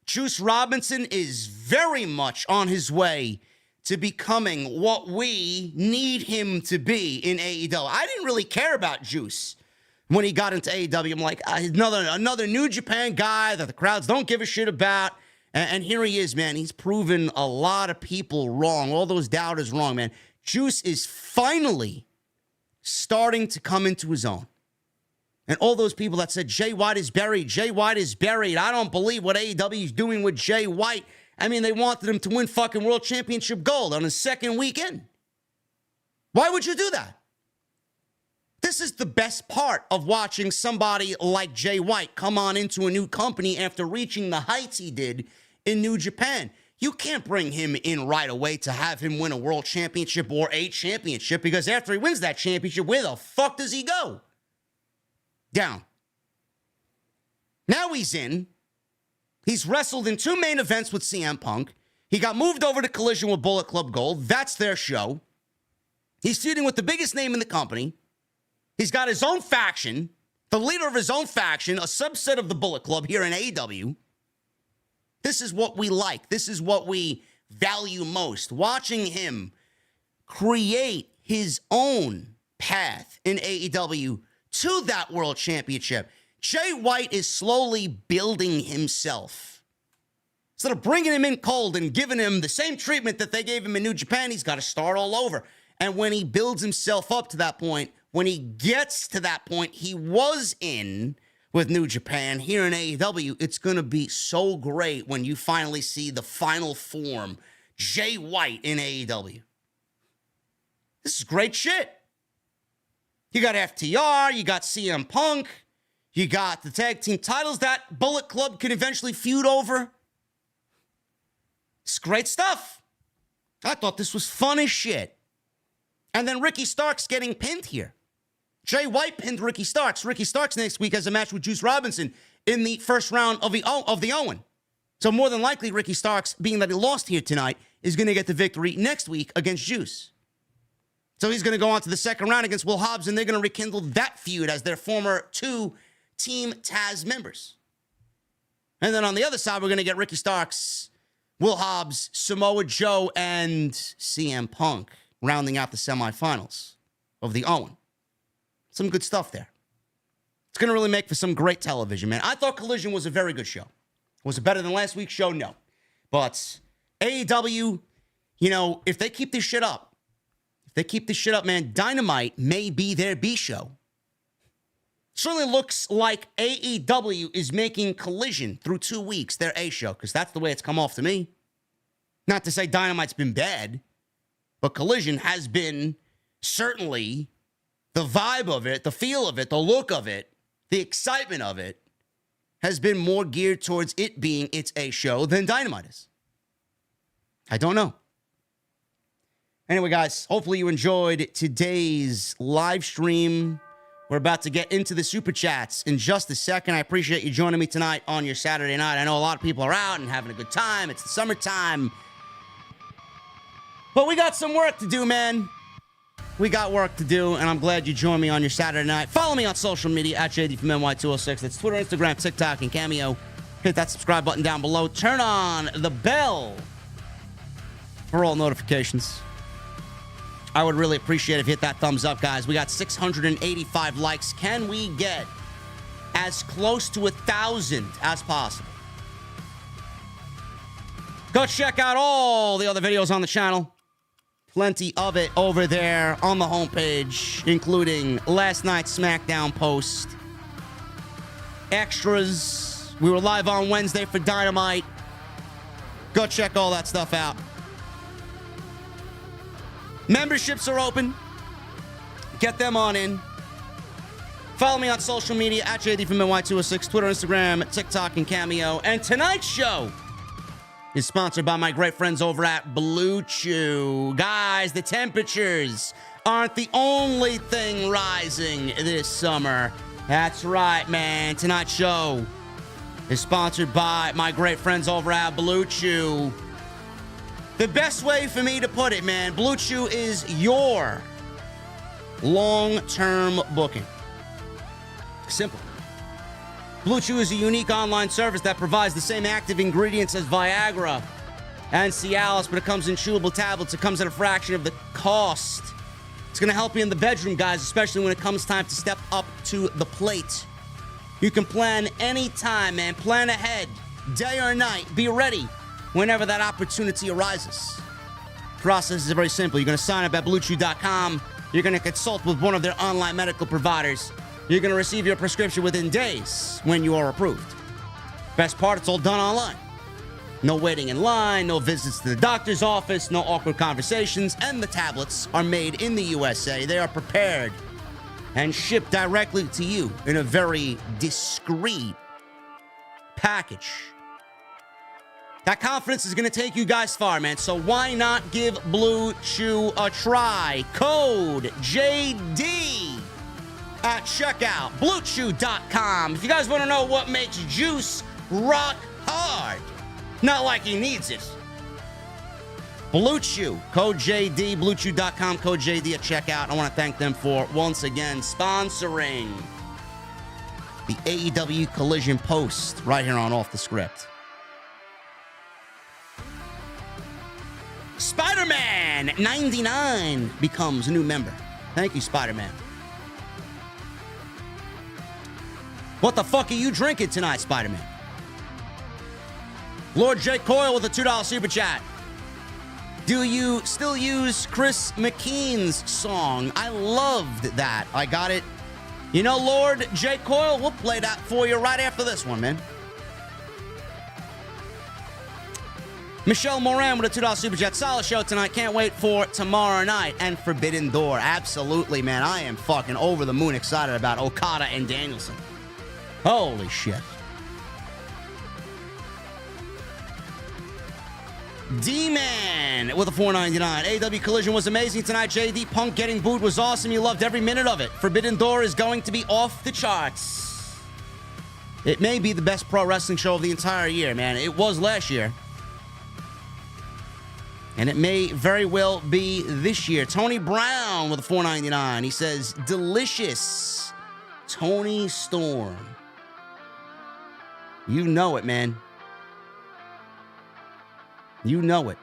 Juice Robinson is very much on his way to becoming what we need him to be in AEW. I didn't really care about Juice when he got into AEW. I'm like, another New Japan guy that the crowds don't give a shit about. And here he is, man. He's proven a lot of people wrong. All those doubters wrong, man. Juice is finally starting to come into his own. And all those people that said Jay White is buried, Jay White is buried. I don't believe what AEW is doing with Jay White. I mean, they wanted him to win fucking World Championship gold on his second weekend. Why would you do that? This is the best part of watching somebody like Jay White come on into a new company after reaching the heights he did in New Japan. You can't bring him in right away to have him win a world championship or a championship, because after he wins that championship, where the fuck does he go? Down. Now he's in. He's wrestled in 2 main events with CM Punk. He got moved over to Collision with Bullet Club Gold. That's their show. He's feuding with the biggest name in the company. He's got his own faction, the leader of his own faction, a subset of the Bullet Club here in AEW. This is what we like. This is what we value most. Watching him create his own path in AEW to that world championship. Jay White is slowly building himself. Instead of bringing him in cold and giving him the same treatment that they gave him in New Japan, he's got to start all over. And when he builds himself up to that point, when he gets to that point he was in with New Japan here in AEW, it's going to be so great when you finally see the final form, Jay White in AEW. This is great shit. You got FTR, you got CM Punk, you got the tag team titles that Bullet Club can eventually feud over. It's great stuff. I thought this was fun as shit. And then Ricky Starks getting pinned here. Jay White pinned Ricky Starks. Ricky Starks next week has a match with Juice Robinson in the first round of the Owen. So more than likely, Ricky Starks, being that he lost here tonight, is going to get the victory next week against Juice. So he's going to go on to the second round against Will Hobbs, and they're going to rekindle that feud as their former two Team Taz members. And then on the other side, we're going to get Ricky Starks, Will Hobbs, Samoa Joe, and CM Punk rounding out the semifinals of the Owen. Some good stuff there. It's going to really make for some great television, man. I thought Collision was a very good show. Was it better than last week's show? No. But AEW, you know, if they keep this shit up, man, Dynamite may be their B show. Certainly looks like AEW is making Collision through 2 weeks their A show, because that's the way it's come off to me. Not to say Dynamite's been bad, but Collision has been certainly the vibe of it, the feel of it, the look of it, the excitement of it has been more geared towards it being its A show than Dynamite is. I don't know. Anyway, guys, hopefully you enjoyed today's live stream. We're about to get into the Super Chats in just a second. I appreciate you joining me tonight on your Saturday night. I know a lot of people are out and having a good time. It's the summertime. But we got some work to do, man. We got work to do, and I'm glad you joined me on your Saturday night. Follow me on social media at JDfromNY206. That's Twitter, Instagram, TikTok, and Cameo. Hit that subscribe button down below. Turn on the bell for all notifications. I would really appreciate if you hit that thumbs up, guys. We got 685 likes. Can we get as close to 1,000 as possible? Go check out all the other videos on the channel. Plenty of it over there on the homepage, including last night's SmackDown post. Extras. We were live on Wednesday for Dynamite. Go check all that stuff out. Memberships are open. Get them on in. Follow me on social media at JDfromNY206, Twitter, Instagram, TikTok, and Cameo. And tonight's show is sponsored by my great friends over at Blue Chew. Guys, the temperatures aren't the only thing rising this summer. That's right, man. Tonight's show is sponsored by my great friends over at Blue Chew. The best way for me to put it, man, Blue Chew is your long-term booking. Simple. Blue Chew is a unique online service that provides the same active ingredients as Viagra and Cialis, but it comes in chewable tablets. It comes at a fraction of the cost. It's going to help you in the bedroom, guys, especially when it comes time to step up to the plate. You can plan anytime, man. Plan ahead, day or night. Be ready whenever that opportunity arises. The process is very simple. You're going to sign up at BlueChew.com. You're going to consult with one of their online medical providers. You're going to receive your prescription within days when you are approved. Best part, it's all done online. No waiting in line, no visits to the doctor's office, no awkward conversations, and the tablets are made in the USA. They are prepared and shipped directly to you in a very discreet package. That confidence is going to take you guys far, man. So why not give Blue Chew a try? Code JD at checkout. BlueChew.com. If you guys want to know what makes juice rock hard, not like he needs it, Blue Chew, code JD, bluechew.com, code JD at checkout. I want to thank them for, once again, sponsoring the AEW Collision post right here on Off the Script. Spider-Man 99 becomes a new member. Thank you, Spider-Man. What the fuck are you drinking tonight, Spider-Man? Lord J. Coyle with a $2 super chat. Do you still use Chris McKean's song? I loved that. I got it. You know, Lord J. Coyle, we'll play that for you right after this one, man. Michelle Moran with a $2 super chat. Solid show tonight. Can't wait for tomorrow night and Forbidden Door. Absolutely, man. I am fucking over the moon excited about Okada and Danielson. Holy shit. D-Man with a $4.99. AEW Collision was amazing tonight. JD Punk getting booed was awesome. You loved every minute of it. Forbidden Door is going to be off the charts. It may be the best pro wrestling show of the entire year, man. It was last year. And it may very well be this year. Tony Brown with a $4.99. He says, delicious Tony Storm. You know it, man. You know it.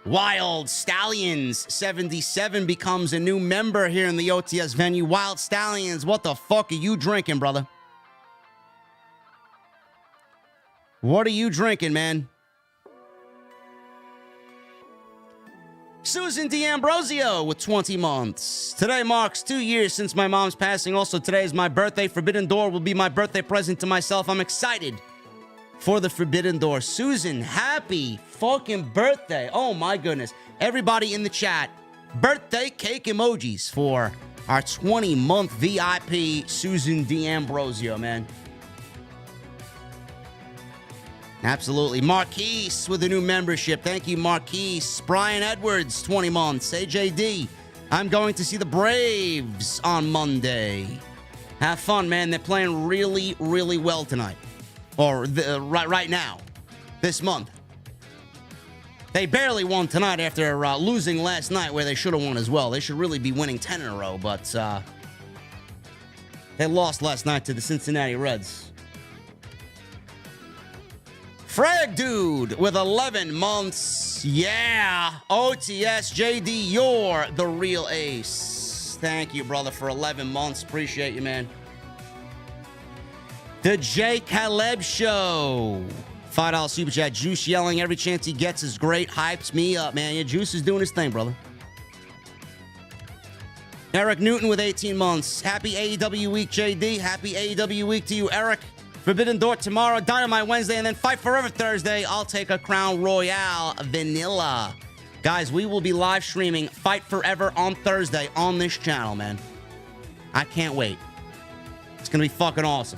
Wild Stallions 77 becomes a new member here in the OTS venue. Wild Stallions, what the fuck are you drinking, brother? What are you drinking, man? Susan D'Ambrosio with 20 months. Today marks 2 years since my mom's passing. Also, today is my birthday. Forbidden Door will be my birthday present to myself. I'm excited for the Forbidden Door. Susan, happy fucking birthday. Oh my goodness. Everybody in the chat, birthday cake emojis for our 20-month VIP Susan D'Ambrosio, man. Absolutely. Marquise with a new membership. Thank you, Marquise. Brian Edwards, 20 months. AJD, I'm going to see the Braves on Monday. Have fun, man. They're playing really, really well tonight. Or right now, this month. They barely won tonight after losing last night, where they should have won as well. They should really be winning 10 in a row, but they lost last night to the Cincinnati Reds. Frag Dude with 11 months. Yeah. OTS JD, you're the real ace. Thank you, brother, for 11 months. Appreciate you, man. The J. Caleb Show. $5 super chat. Juice yelling every chance he gets is great. Hypes me up, man. Yeah, Juice is doing his thing, brother. Eric Newton with 18 months. Happy AEW week, JD. Happy AEW week to you, Eric. Forbidden Door tomorrow, Dynamite Wednesday, and then Fight Forever Thursday. I'll take a Crown Royale Vanilla. Guys, we will be live streaming Fight Forever on Thursday on this channel, man. I can't wait. It's going to be fucking awesome.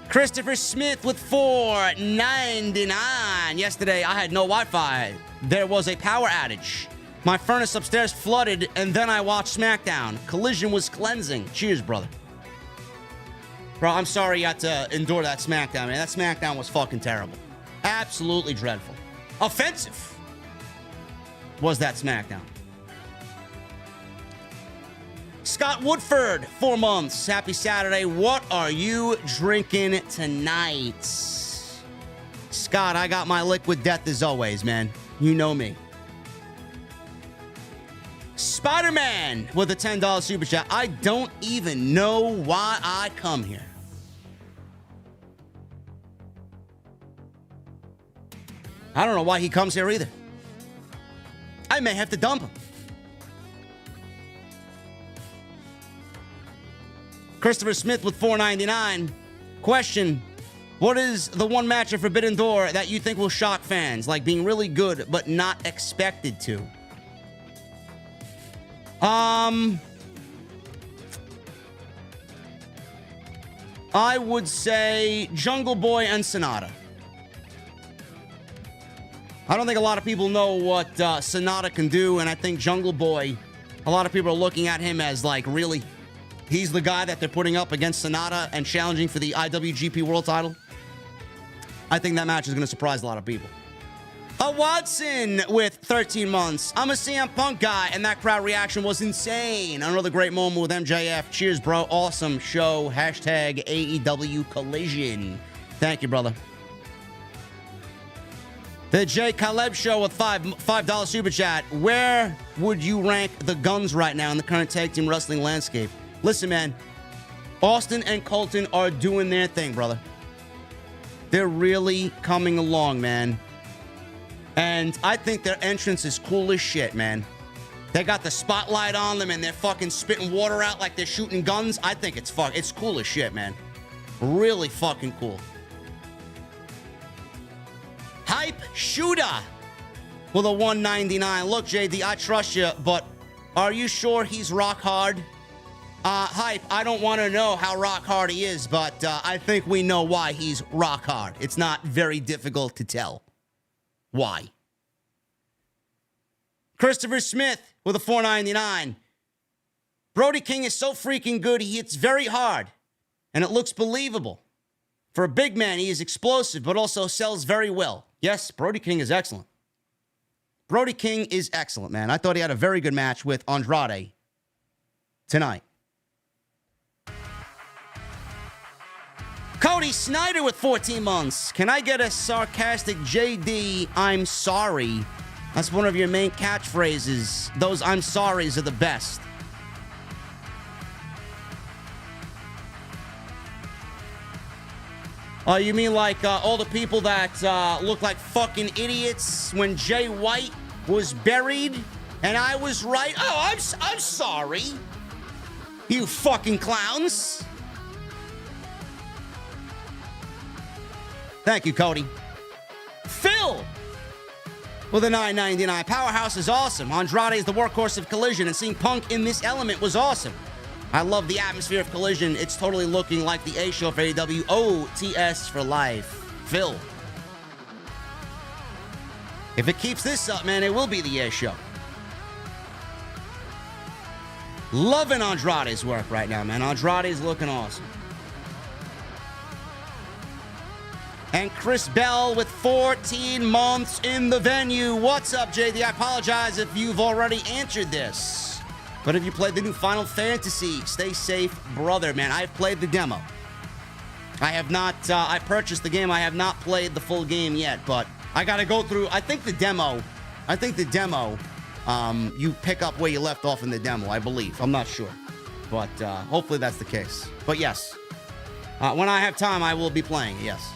Christopher Smith with $4.99. Yesterday, I had no Wi-Fi. There was a power outage. My furnace upstairs flooded, and then I watched SmackDown. Collision was cleansing. Cheers, brother. Bro, I'm sorry you had to endure that SmackDown, man. That SmackDown was fucking terrible. Absolutely dreadful. Offensive was that SmackDown. Scott Woodford, 4 months. Happy Saturday. What are you drinking tonight? Scott, I got my Liquid Death as always, man. You know me. Spider-Man with a $10 super chat. I don't even know why I come here. I don't know why he comes here either. I may have to dump him. Christopher Smith with $4.99. Question: what is the one match of Forbidden Door that you think will shock fans, like being really good but not expected to? I would say Jungle Boy and Sonata. I don't think a lot of people know what Sonata can do, and I think Jungle Boy, a lot of people are looking at him as like, really, he's the guy that they're putting up against Sonata and challenging for the IWGP World title. I think that match is going to surprise a lot of people. A Watson with 13 months. I'm a CM Punk guy, and that crowd reaction was insane. Another great moment with MJF. Cheers, bro. Awesome show. Hashtag AEW Collision. Thank you, brother. The J. Caleb Show with $5 super chat. Where would you rank the Guns right now in the current tag team wrestling landscape? Listen, man. Austin and Colton are doing their thing, brother. They're really coming along, man. And I think their entrance is cool as shit, man. They got the spotlight on them and they're fucking spitting water out like they're shooting guns. I think it's cool as shit, man. Really fucking cool. Hype Shooter with a 199. Look, JD, I trust you, but are you sure he's rock hard? Hype, I don't want to know how rock hard he is, but I think we know why he's rock hard. It's not very difficult to tell why. Christopher Smith with a 499. Brody King is so freaking good, he hits very hard, and it looks believable. For a big man, he is explosive, but also sells very well. Yes, Brody King is excellent. Brody King is excellent, man. I thought he had a very good match with Andrade tonight. Cody Snyder with 14 months. Can I get a sarcastic JD, I'm sorry? That's one of your main catchphrases. Those I'm sorries are the best. You mean like all the people that look like fucking idiots when Jay White was buried and I was right? Oh, I'm sorry. You fucking clowns. Thank you, Cody. Phil with a 999. Powerhouse is awesome. Andrade is the workhorse of Collision, and seeing Punk in this element was awesome. I love the atmosphere of Collision. It's totally looking like the A show for AEW. OTS for life. Phil. If it keeps this up, man, it will be the A show. Loving Andrade's work right now, man. Andrade's looking awesome. And Chris Bell with 14 months in the venue. What's up, JD? I apologize if you've already answered this. But have you played the new Final Fantasy? Stay safe, brother, man. I've played the demo. I have not, I purchased the game. I have not played the full game yet, but I got to go through, I think the demo, you pick up where you left off in the demo, I believe. I'm not sure, but hopefully that's the case. But yes, when I have time, I will be playing, yes.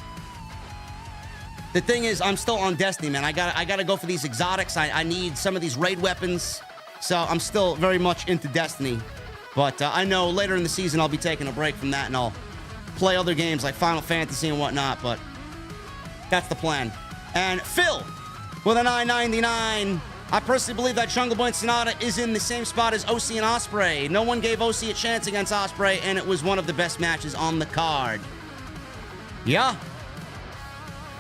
The thing is, I'm still on Destiny, man. I gotta go for these exotics. I need some of these raid weapons. So I'm still very much into Destiny. But I know later in the season I'll be taking a break from that and I'll play other games like Final Fantasy and whatnot. But that's the plan. And Phil with a 999. I personally believe that Jungle Boy and Sonata is in the same spot as OC and Ospreay. No one gave OC a chance against Ospreay, and it was one of the best matches on the card. Yeah.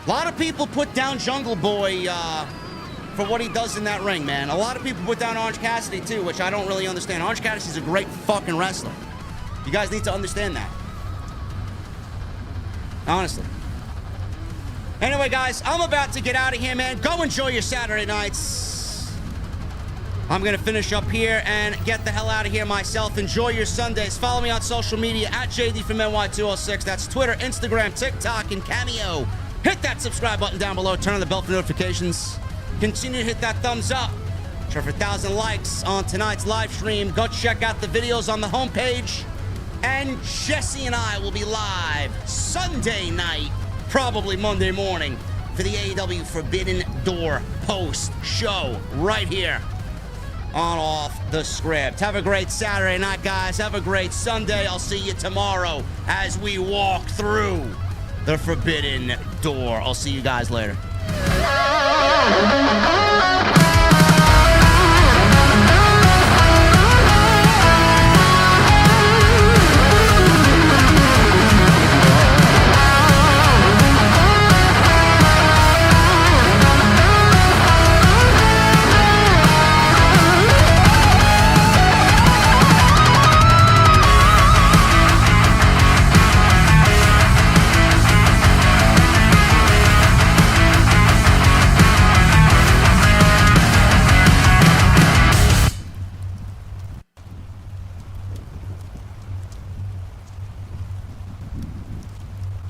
A lot of people put down Jungle Boy for what he does in that ring, man. A lot of people put down Orange Cassidy, too, which I don't really understand. Orange Cassidy's a great fucking wrestler. You guys need to understand that. Honestly. Anyway, guys, I'm about to get out of here, man. Go enjoy your Saturday nights. I'm going to finish up here and get the hell out of here myself. Enjoy your Sundays. Follow me on social media at JDfromNY206. That's Twitter, Instagram, TikTok, and Cameo. Hit that subscribe button down below. Turn on the bell for notifications. Continue to hit that thumbs up. Try for 1,000 likes on tonight's live stream. Go check out the videos on the homepage. And Jesse and I will be live Sunday night, probably Monday morning, for the AEW Forbidden Door post-show right here on Off the Script. Have a great Saturday night, guys. Have a great Sunday. I'll see you tomorrow as we walk through the Forbidden Door. I'll see you guys later.